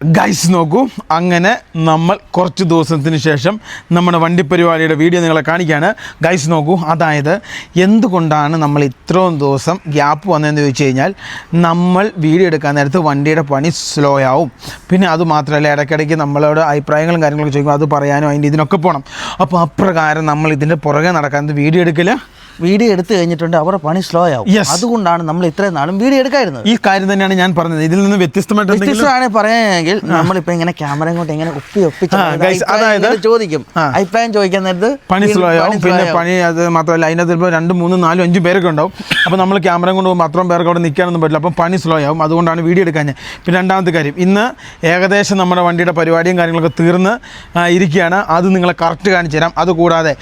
Guys നോക്കൂ, അങ്ങനെ നമ്മൾ കുറച്ച് ദിവസത്തിന് ശേഷം നമ്മുടെ വണ്ടി പരിപാടിയുടെ വീഡിയോ നിങ്ങളെ കാണിക്കുകയാണ്. ഗൈസ് നോക്കൂ, അതായത് എന്തുകൊണ്ടാണ് നമ്മൾ ഇത്രയും ദിവസം ഗ്യാപ്പ് വന്നതെന്ന് ചോദിച്ചു കഴിഞ്ഞാൽ, നമ്മൾ വീഡിയോ എടുക്കാൻ നേരത്ത് വണ്ടിയുടെ പണി സ്ലോ ആവും. പിന്നെ അതുമാത്രമല്ല, ഇടയ്ക്കിടയ്ക്ക് നമ്മളോട് അഭിപ്രായങ്ങളും കാര്യങ്ങളൊക്കെ ചോദിക്കും, അത് പറയാനും അതിൻ്റെ ഇതിനൊക്കെ പോകണം. അപ്പോൾ അപ്രകാരം നമ്മൾ ഇതിൻ്റെ പുറകെ നടക്കാൻ വീഡിയോ എടുക്കില്ല. വീഡിയോ എടുത്തു കഴിഞ്ഞിട്ടുണ്ട് അവരുടെ പണി സ്ലോ ആവും. അതുകൊണ്ടാണ് നമ്മൾ ഇത്രയും നാളും വീഡിയോ എടുക്കായിരുന്നത്. ഈ കാര്യം തന്നെയാണ് ഞാൻ പറഞ്ഞത്. ഇതിൽ നിന്ന് വ്യത്യസ്തമാണ് പറയാനെങ്കിൽ നമ്മളിപ്പോ ഇങ്ങനെ ക്യാമറ കൊണ്ട് ഇങ്ങനെ അതായത് ചോദിക്കും, അഭിപ്രായം ചോദിക്കാൻ നേരത്ത് പണി സ്ലോ ആവും. പിന്നെ പണി അത് മാത്രമല്ല, അതിനകത്ത് ഇപ്പോൾ 2, 3, 4, 5 പേരൊക്കെ ഉണ്ടാവും. അപ്പോൾ നമ്മൾ ക്യാമറ കൊണ്ട് പോകുമ്പോൾ അത്രയും പേർക്ക് അവിടെ നിൽക്കാനൊന്നും പറ്റില്ല. അപ്പം പണി സ്ലോ ആവും. അതുകൊണ്ടാണ് വീഡിയോ എടുക്കാൻ. പിന്നെ രണ്ടാമത്തെ കാര്യം, ഇന്ന് ഏകദേശം നമ്മുടെ വണ്ടിയുടെ പരിപാടിയും കാര്യങ്ങളൊക്കെ തീർന്ന് ഇരിക്കുകയാണ്. അത് നിങ്ങളെ കറക്റ്റ് കാണിച്ചു തരാം. അതുകൂടാതെ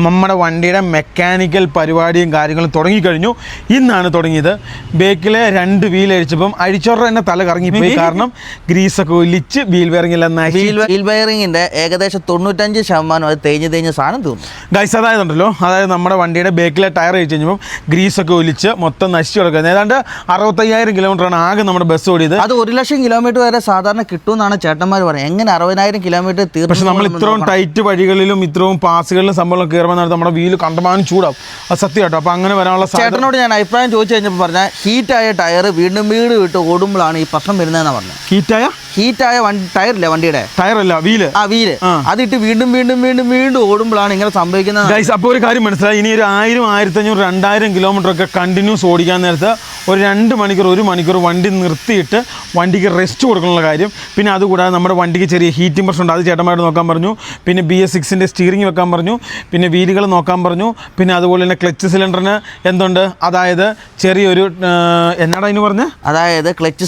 നമ്മുടെ വണ്ടിയുടെ മെക്കാനിക്കൽ പരിപാടിയും കാര്യങ്ങളും തുടങ്ങിക്കഴിഞ്ഞു. ഇന്നാണ് തുടങ്ങിയത്. ബേക്കിലെ 2 വീൽ അഴിച്ചപ്പം അഴിച്ചോടെ തന്നെ തല കറങ്ങിപ്പോയി. കാരണം ഗ്രീസൊക്കെ ഒലിച്ച് വീൽ വീൽ ബെയറിംഗിന്റെ ഏകദേശം 95% അത് തേഞ്ഞ് സാധനം തീർന്നു. ഗൈസ് അതായത് നമ്മുടെ വണ്ടിയുടെ ബേക്കിലെ ടയർ അഴിച്ച് കഴിഞ്ഞപ്പം ഗ്രീസൊക്കെ ഒലിച്ച് മൊത്തം നശിച്ചു കിടക്കുന്നത്. ഏതാണ്ട് 65,000 കിലോമീറ്ററാണ് ആകെ നമ്മുടെ ബസ് ഓടിയത്. അത് 1,00,000 കിലോമീറ്റർ വരെ സാധാരണ കിട്ടുമെന്നാണ് ചേട്ടന്മാർ പറയുന്നത്. എങ്ങനെ 60,000 കിലോമീറ്റർ തീർന്നു? പക്ഷെ നമ്മൾ ഇത്രയും ടൈറ്റ് വഴികളിലും ഇത്രയും പാസുകളിലും സംഭവം കയറുമ്പോൾ നമ്മുടെ വീല് കണ്ടമാനം ചൂടാവും. സത്യം കേട്ടോ. അപ്പോൾ അങ്ങനെ വരാനുള്ള ചേട്ടനോട് ഞാൻ അഭിപ്രായം ചോദിച്ചു കഴിഞ്ഞപ്പോൾ പറഞ്ഞാൽ, ഹീറ്റായ ടയർ വീണ്ടും ഇട്ട് ഓടുമ്പോഴാണ് ഈ പ്രശ്നം വരുന്നതെന്നാണ് പറഞ്ഞത്. ഹീറ്റായ ടയറില്ല, വണ്ടിയുടെ ടയറല്ല, വീല് അതിട്ട് വീണ്ടും ഓടുമ്പോഴാണ് ഇങ്ങനെ സംഭവിക്കുന്നത്. ഗൈസ്, അപ്പോൾ ഒരു കാര്യം മനസ്സിലായി. ഇനി ഒരു 1000, 1500, 2000 കിലോമീറ്റർ ഒക്കെ കണ്ടിന്യൂസ് ഓടിക്കാൻ നേരത്ത് ഒരു 2 മണിക്കൂർ 1 മണിക്കൂർ വണ്ടി നിർത്തിയിട്ട് വണ്ടിക്ക് റെസ്റ്റ് കൊടുക്കാനുള്ള കാര്യം. പിന്നെ അതുകൂടാതെ നമ്മുടെ വണ്ടിക്ക് ചെറിയ ഹീറ്റിംഗ് പ്രശ്നമുണ്ട്. അത് ചേട്ടന്മാരോട് നോക്കാൻ പറഞ്ഞു. പിന്നെ BS6 സ്റ്റിയറിംഗ് വെക്കാൻ പറഞ്ഞു. പിന്നെ വീലുകൾ നോക്കാൻ പറഞ്ഞു. പിന്നെ അതുപോലെ തന്നെ ക്ലച്ച് സിലിണ്ടറിന് എന്തുണ്ട്, അതായത് ചെറിയൊരു എന്നാടാ അതിന് പറഞ്ഞ, അതായത് ക്ലച്ച്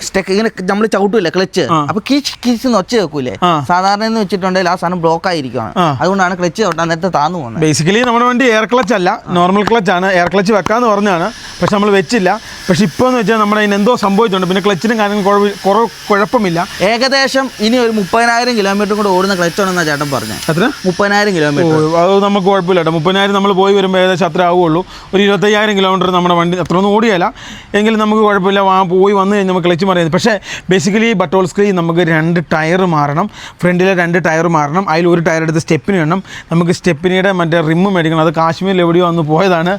സ്റ്റെക്ക് ഇങ്ങനെ നമ്മൾ ചവിട്ടൂല്ലേ ക്ലച്ച്, അപ്പൊ കീച്ച് ഒച്ച വെക്കൂലേ, സാധാരണ എന്ന് വെച്ചിട്ടുണ്ടെങ്കിൽ ആ സാധനം ബ്ലോക്ക് ആയിരിക്കുകയാണ്. അതുകൊണ്ടാണ് ക്ലച്ച് ചവിട്ടാൻ നേരത്തെ താന്നു പോകുന്നത്. ബേസിക്കലി നമ്മുടെ വണ്ടി എയർ ക്ലച്ച് അല്ല, നോർമൽ ക്ലച്ച് ആണ്. എയർ ക്ലച്ച് വെക്കാന്ന് പറഞ്ഞാണ്, പക്ഷെ നമ്മൾ വെച്ചില്ല. പക്ഷെ ഇപ്പോൾ എന്ന് വെച്ചാൽ നമ്മുടെ അതിന് എന്തോ സംഭവിച്ചിട്ടുണ്ട്. പിന്നെ ക്ലച്ചിനും കാര്യങ്ങളും കുഴപ്പമില്ല. ഏകദേശം ഇനി ഒരു 30,000 കിലോമീറ്റർ കൂടെ ഓടുന്ന ക്ലച്ച് ആണെന്നാണ് ചേട്ടൻ പറഞ്ഞത്. എത്ര? 30,000 കിലോമീറ്റർ. അത് നമുക്ക് കുഴപ്പമില്ല കേട്ടോ. 30,000 നമ്മൾ പോയി വരുമ്പോൾ ഏകദേശം അത്ര ആവുള്ളൂ. ഒരു 25,000 കിലോമീറ്റർ നമ്മുടെ വണ്ടി അത്രയൊന്നും ഓടിയല്ല. എങ്കിലും നമുക്ക് കുഴപ്പമില്ല. പോയി വന്നു കഴിഞ്ഞാൽ നമുക്ക് ക്ലച്ച് മാറിയത്. പക്ഷേ ബേസിക്കലി ബട്ടോൾ സ്ക്രീൻ നമുക്ക് 2 ടയർ മാറണം. ഫ്രണ്ടിലെ 2 ടയർ മാറണം. അതിൽ ഒരു ടയർ എടുത്ത് സ്റ്റെപ്പിന് വേണം. നമുക്ക് സ്റ്റെപ്പിനിയുടെ മറ്റേ റിമ്മ് മേടിക്കണം. അത് കാശ്മീരിൽ എവിടെയോ വന്ന് പോയതാണ്.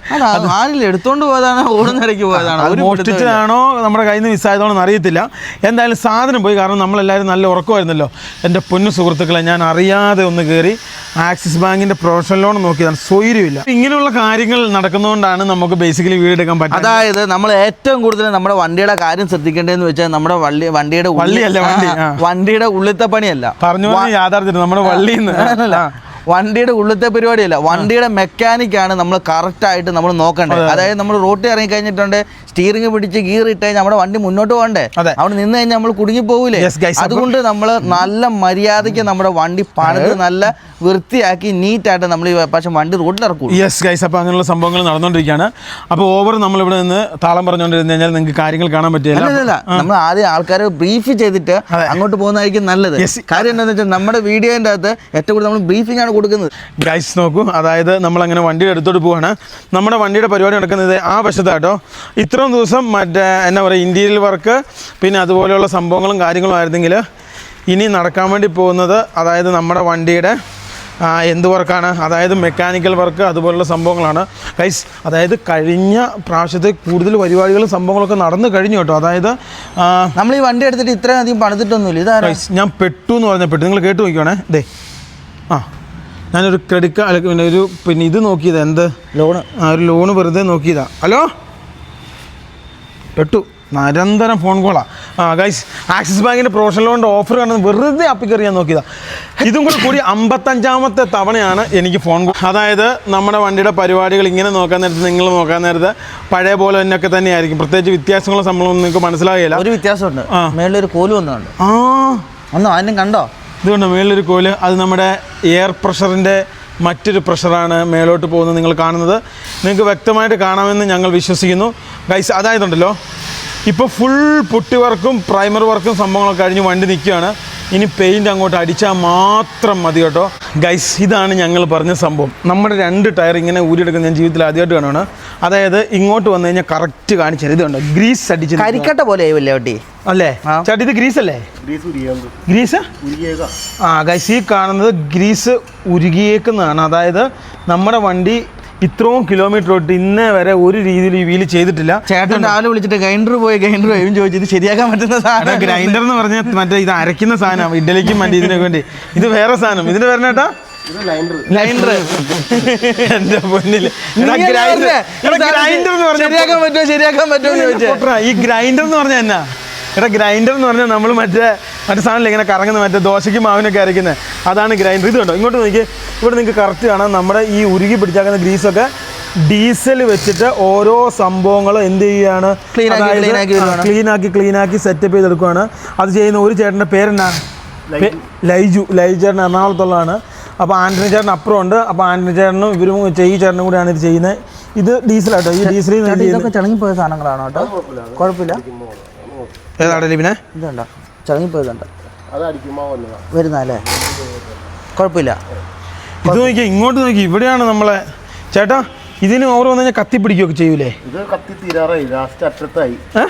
എടുത്തോണ്ട് പോയതാണ്, ഓടുന്നിടയ്ക്ക് പോയതാണ്. അത് മോഷ്ടിച്ചതാണോ നമ്മുടെ കയ്യിൽ നിന്ന് മിസ്സായതാണോ എന്ന് അറിയത്തില്ല. എന്തായാലും സാധനം പോയി. കാരണം നമ്മളെല്ലാവരും നല്ല ഉറക്കമായിരുന്നല്ലോ. എൻ്റെ പൊന്നു സുഹൃത്തുക്കളെ, ഞാൻ അറിയാതെ ഒന്ന് കയറി ആക്സിസ് ബാങ്കിൻ്റെ പ്രൊഫഷണൽ ലോൺ നോക്കിയതാണ്. സ്വൈര്യമില്ല. ഇങ്ങനെയുള്ള കാര്യങ്ങൾ നടക്കുന്നതുകൊണ്ടാണ് നമുക്ക് ബേസിക്കലി വീട് എടുക്കാൻ പറ്റും. അതായത് നമ്മൾ ഏറ്റവും കൂടുതൽ നമ്മുടെ വണ്ടിയുടെ കാര്യം ശ്രദ്ധിക്കേണ്ടതെന്ന് വെച്ചാൽ, നമ്മുടെ വണ്ടിയുടെ ഉള്ളിലത്തെ പണിയല്ല, പറഞ്ഞു യാഥാർത്ഥ്യം നമ്മുടെ വള്ളിന്ന് വണ്ടിയുടെ ഉള്ളിലത്തെ പരിപാടിയല്ല, വണ്ടിയുടെ മെക്കാനിക്കാണ് നമ്മൾ കറക്റ്റായിട്ട് നമ്മൾ നോക്കേണ്ടത്. അതായത് നമ്മൾ റോട്ടിൽ ഇറങ്ങി കഴിഞ്ഞിട്ടുണ്ട്, സ്റ്റിയറിംഗ് പിടിച്ച് ഗിയർ ഇട്ട് കഴിഞ്ഞാൽ നമ്മുടെ വണ്ടി മുന്നോട്ട് പോകണ്ടേ, അവിടെ നിന്ന് കഴിഞ്ഞാൽ നമ്മൾ കുടുങ്ങി പോകൂലേ. അതുകൊണ്ട് നമ്മൾ നല്ല മര്യാദയ്ക്ക് നമ്മുടെ വണ്ടി പണിത് നല്ല വൃത്തിയാക്കി നീറ്റായിട്ട് നമ്മൾ ഈ പക്ഷേ വണ്ടി റോഡിൽ ഇറക്കും. യെസ് ഗൈസ്, അപ്പോൾ അങ്ങനെയുള്ള സംഭവങ്ങൾ നടന്നുകൊണ്ടിരിക്കുകയാണ്. അപ്പോൾ ഓവർ നമ്മളിവിടെ നിന്ന് താളം പറഞ്ഞുകൊണ്ടിരുന്നു കഴിഞ്ഞാൽ നിങ്ങൾക്ക് കാര്യങ്ങൾ കാണാൻ പറ്റില്ല. നമ്മൾ ആദ്യം ആൾക്കാരെ ബ്രീഫ് ചെയ്തിട്ട് അങ്ങോട്ട് പോകുന്നതായിരിക്കും നല്ലത്. കാര്യം എന്താണെന്ന് വെച്ചാൽ നമ്മുടെ വീഡിയോൻ്റെ അകത്ത് ഏറ്റവും കൂടുതൽ നമ്മൾ ബ്രീഫിംഗ് ആണ് കൊടുക്കുന്നത്. ഗൈസ് നോക്കൂ, അതായത് നമ്മളങ്ങനെ വണ്ടിയുടെ അടുത്തോട്ട് പോവാണ്. നമ്മുടെ വണ്ടിയുടെ പരിപാടി നടക്കുന്നത് ആ വശത്താട്ടോ. ഇത്രയും ദിവസം മറ്റേ എന്നാ പറയുക, ഇൻറ്റീരിയൽ വർക്ക് പിന്നെ അതുപോലെയുള്ള സംഭവങ്ങളും കാര്യങ്ങളും ആയിരുന്നെങ്കിൽ, ഇനി നടക്കാൻ വേണ്ടി പോകുന്നത് അതായത് നമ്മുടെ വണ്ടിയുടെ എന്ത് വർക്കാണ്, അതായത് മെക്കാനിക്കൽ വർക്ക് അതുപോലുള്ള സംഭവങ്ങളാണ് ഗൈസ്. അതായത് കഴിഞ്ഞ പ്രാവശ്യത്തെ കൂടുതൽ പരിപാടികളും സംഭവങ്ങളൊക്കെ നടന്നു കഴിഞ്ഞു കേട്ടോ. അതായത് നമ്മൾ ഈ വണ്ടി എടുത്തിട്ട് ഇത്രയും അധികം പണിതിട്ടൊന്നുമില്ല. ഇതാ ഗൈസ്, ഞാൻ പെട്ടു എന്ന് പറഞ്ഞാൽ പെട്ടു. നിങ്ങൾ കേട്ട് നോക്കിയാണേ. ദേ ഞാനൊരു ക്രെഡിറ്റ് കാർഡ് പിന്നെ ഇത് നോക്കിയതാ, എന്ത് ലോണ്, ഒരു ലോണ് വെറുതെ നോക്കിയതാ. ഹലോ, പെട്ടു. നിരന്തരം ഫോൺ കോളാണ്. ഗൈസ്, ആക്സിസ് ബാങ്കിൻ്റെ പ്രൊഫഷണൽ ലോണിൻ്റെ ഓഫർ കണ്ടെന്ന് വെറുതെ അപ്പിക്കറിയാൻ നോക്കിയതാണ്. ഇതും കൂടി 55ാമത്തെ തവണയാണ് എനിക്ക് ഫോൺ കോൾ. അതായത് നമ്മുടെ വണ്ടിയുടെ പരിപാടികൾ ഇങ്ങനെ നോക്കാൻ നേരത്ത്, നിങ്ങൾ നോക്കാൻ നേരത്ത് പഴയ പോലെ തന്നെയൊക്കെ തന്നെയായിരിക്കും. പ്രത്യേകിച്ച് വ്യത്യാസങ്ങളും സംഭവം നിങ്ങൾക്ക് മനസ്സിലാകില്ല. ഒരു വ്യത്യാസമുണ്ട്. മേളിലൊരു കോല് വന്നുണ്ട്. ആദ്യം കണ്ടോ? ഇതുകൊണ്ട് മേളിലൊരു കോല്, അത് നമ്മുടെ എയർ പ്രഷറിൻ്റെ മറ്റൊരു പ്രഷറാണ് മേലോട്ട് പോകുന്നത് നിങ്ങൾ കാണുന്നത്. നിങ്ങൾക്ക് വ്യക്തമായിട്ട് കാണാമെന്ന് ഞങ്ങൾ വിശ്വസിക്കുന്നു ഗൈസ്. അതായതുണ്ടല്ലോ, ഇപ്പോൾ ഫുൾ പുട്ടി വർക്കും പ്രൈമർ വർക്കും സംഭവങ്ങളൊക്കെ കഴിഞ്ഞ് വണ്ടി നിൽക്കുകയാണ്. ഇനി പെയിൻറ്റ് അങ്ങോട്ട് അടിച്ചാൽ മാത്രം മതി കേട്ടോ. ഗൈസ്, ഇതാണ് ഞങ്ങൾ പറഞ്ഞ സംഭവം. നമ്മുടെ 2 ടയർ ഇങ്ങനെ ഊരിയെടുക്കുന്ന ഞാൻ ജീവിതത്തിൽ ആദ്യമായിട്ട് കാണുകയാണ്. അതായത് ഇങ്ങോട്ട് വന്നു കഴിഞ്ഞാൽ കറക്റ്റ് കാണിച്ചു തരും. ഇതുണ്ടോ ഗ്രീസ് അടിച്ച് കരിക്കട്ട പോലെ ആയില്ലേ അല്ലേ ചേട്ടാ? ഇത് ഗ്രീസ് അല്ലേ? ഗ്രീസ് ആ ഗൈസ്, ഈ കാണുന്നത് ഗ്രീസ് ഉരുകിയേക്കുന്നതാണ്. അതായത് നമ്മുടെ വണ്ടി ഇത്രയും കിലോമീറ്റർ തൊട്ട് ഇന്നേ വരെ ഒരു രീതിയിൽ ഈ വീല് ചെയ്തിട്ടില്ല. ചേട്ടൻ രാവിലെ വിളിച്ചിട്ട് ഗ്രൈൻഡർ പോയി ചോദിച്ചിട്ട് ശരിയാക്കാൻ പറ്റുന്ന സാധനം. ഗ്രൈൻഡർ എന്ന് പറഞ്ഞാൽ മറ്റേ ഇത് അരയ്ക്കുന്ന സാധനം, ഇഡലിക്കും മറ്റേ ഇതിനൊക്കെ വേണ്ടി. ഇത് വേറെ സാധനം. ഇതിന് വരണേട്ടാ ലൈൻഡർ. എന്റെ പൊന്നില് ശരിയാക്കാൻ പറ്റുമോ? ഈ ഗ്രൈൻഡർ എന്ന് പറഞ്ഞാൽ എന്നാ? ഗ്രൈൻഡർ എന്ന് പറഞ്ഞാൽ നമ്മൾ മറ്റേ സാധനമില്ല ഇങ്ങനെ കറങ്ങുന്ന, മറ്റേ ദോശയ്ക്ക് മാവിനൊക്കെ അരയ്ക്കുന്നത്, അതാണ് ഗ്രൈൻഡർ. ഇത് കണ്ടോ, ഇങ്ങോട്ട് നോക്കി. ഇവിടെ നിങ്ങൾക്ക് കറക്റ്റ് കാണാം നമ്മുടെ ഈ ഉരുകി പിടിച്ചാക്കുന്ന ഗ്രീസൊക്കെ ഡീസൽ വെച്ചിട്ട് ഓരോ സംഭവങ്ങളും എന്ത് ചെയ്യുകയാണ്, ക്ലീനാക്കി സെറ്റപ്പ് ചെയ്തെടുക്കുകയാണ്. അത് ചെയ്യുന്ന ഒരു ചേട്ടൻ്റെ പേരെന്നാ? ലൈജു ചേട്ടൻ എറണാകുളത്തുള്ളതാണ്. അപ്പോൾ ആൻ്റണി ചേട്ടൻ അപ്പുറം ഉണ്ട്. അപ്പോൾ ആൻ്റണി ചേട്ടനും ഇവരും ഈ ചേട്ടനും കൂടെയാണ് ഇത് ചെയ്യുന്നത്. ഇത് ഡീസലാട്ടോ. ഈ ഡീസലിൽ ചടങ്ങിപ്പോയ സാധനങ്ങളാണോ കേട്ടോ? കുഴപ്പമില്ല. ഏതാടെ ലിപിനെ? ഇതുണ്ടോ ചടങ്ങിപ്പോയതുണ്ട് വരുന്നല്ലേ? കുഴപ്പമില്ല. ഇത് നോക്കി, ഇങ്ങോട്ട് നോക്കി. ഇവിടെയാണ് നമ്മളെ ചേട്ടാ. ഇതിന് ഓവർ വന്നു കഴിഞ്ഞാൽ കത്തി പിടിക്കുകയൊക്കെ ചെയ്യൂലേ?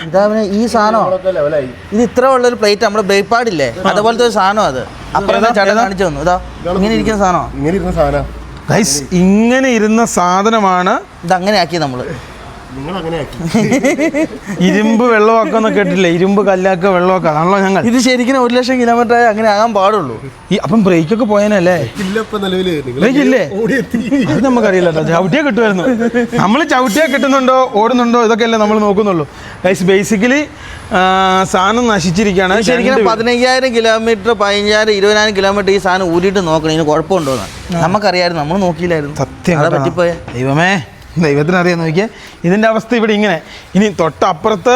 ഇതാ ഈ സാധനം. ഇത് ഇത്ര ഉള്ളൊരു പ്ലേറ്റ് നമ്മുടെ ബ്രേക്ക് പാഡില്ലേ, അതുപോലത്തെ ഒരു സാധനം. അത് അപ്പുറത്തെ ചേട്ടൻ കാണിച്ചു തന്നു. ഇതാ ഇങ്ങനെ ഇരിക്കുന്ന സാധനം. ഗൈസ്, ഇങ്ങനെ ഇരുന്ന സാധനമാണ്. ഇതങ്ങനെ ആക്കി നമ്മള്. ഇരുമ്പ് വെള്ളമാക്കാന്ന് കേട്ടില്ലേ? ഇരുമ്പ് കല്ലാക്ക വെള്ളമാക്കുക, അതാണല്ലോ ഞങ്ങൾ. ഇത് ശരിക്കും 1,00,000 കിലോമീറ്റർ ആയി അങ്ങനെ ആകാൻ പാടുള്ളൂ. അപ്പം ബ്രേക്കൊക്കെ പോയാനല്ലേ? ബ്രേക്ക് ഇല്ലേ? അത് നമുക്കറിയില്ല കേട്ടോ. ചവിട്ടിയെ കിട്ടുമായിരുന്നു. നമ്മൾ ചവിട്ടിയെ കിട്ടുന്നുണ്ടോ ഓടുന്നുണ്ടോ ഇതൊക്കെയല്ലേ നമ്മൾ നോക്കുന്നുള്ളൂ. ഗൈസ്, ബേസിക്കലി സാധനം നശിച്ചിരിക്കുകയാണ്. ശരിക്കും 15,000 കിലോമീറ്റർ 15,000 20,000 കിലോമീറ്റർ ഈ സാധനം ഊരിയിട്ട് നോക്കണം ഇതിന് കുഴപ്പമുണ്ടോന്ന്. നമുക്കറിയായിരുന്നു, നമ്മൾ നോക്കിയില്ലായിരുന്നു. സത്യം പറ്റിപ്പോയ ദൈവമേ, ദൈവത്തിനറിയാൻ നോക്കിയാൽ ഇതിന്റെ അവസ്ഥ ഇവിടെ ഇങ്ങനെ. ഇനി തൊട്ടപ്പുറത്ത്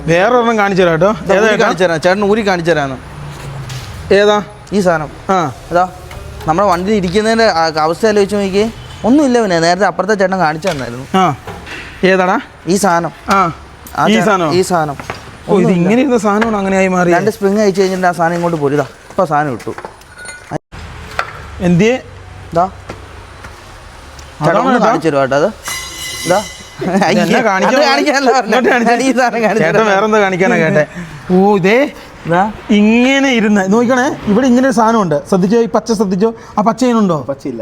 വേറൊരെണ്ണം കാണിച്ചു തരാം കേട്ടോ. കാണിച്ചു തരാം ചേട്ടൻ, ഊരി കാണിച്ചു തരാന്ന്. ഏതാ ഈ സാധനം? അതാ നമ്മുടെ വണ്ടി ഇരിക്കുന്നതിന്റെ അവസ്ഥ ആലോചിച്ച് നോക്കി. ഒന്നുമില്ല. പിന്നെ നേരത്തെ അപ്പുറത്തെ ചേട്ടൻ കാണിച്ചു തന്നായിരുന്നു. ഏതാടാ ഈ സാധനം? ഈ സാധനം. ഓ, ഇത് ഇങ്ങനെ ഇരുന്ന സാധനമാണ് അങ്ങനെയായി മാറി. 2 സ്പ്രിങ് അയച്ചു കഴിഞ്ഞിട്ട് ആ സാധനം ഇങ്ങോട്ട് പോയി. ഇതാ ഇപ്പൊ സാധനം ഇട്ടു. എന്തിയെ കാണിച്ചു തരും കേട്ടോ. അത് വേറെന്താ കാണിക്കാനാ കേട്ടെ? ഓ, ഇതേ ഇങ്ങനെ ഇരുന്ന് നോക്കണേ. ഇവിടെ ഇങ്ങനെ ഒരു സാധനമുണ്ട്. ശ്രദ്ധിച്ചോ? ഈ പച്ച ശ്രദ്ധിച്ചോ? ആ പച്ച ഇതിനുണ്ടോ? പച്ചയില്ല.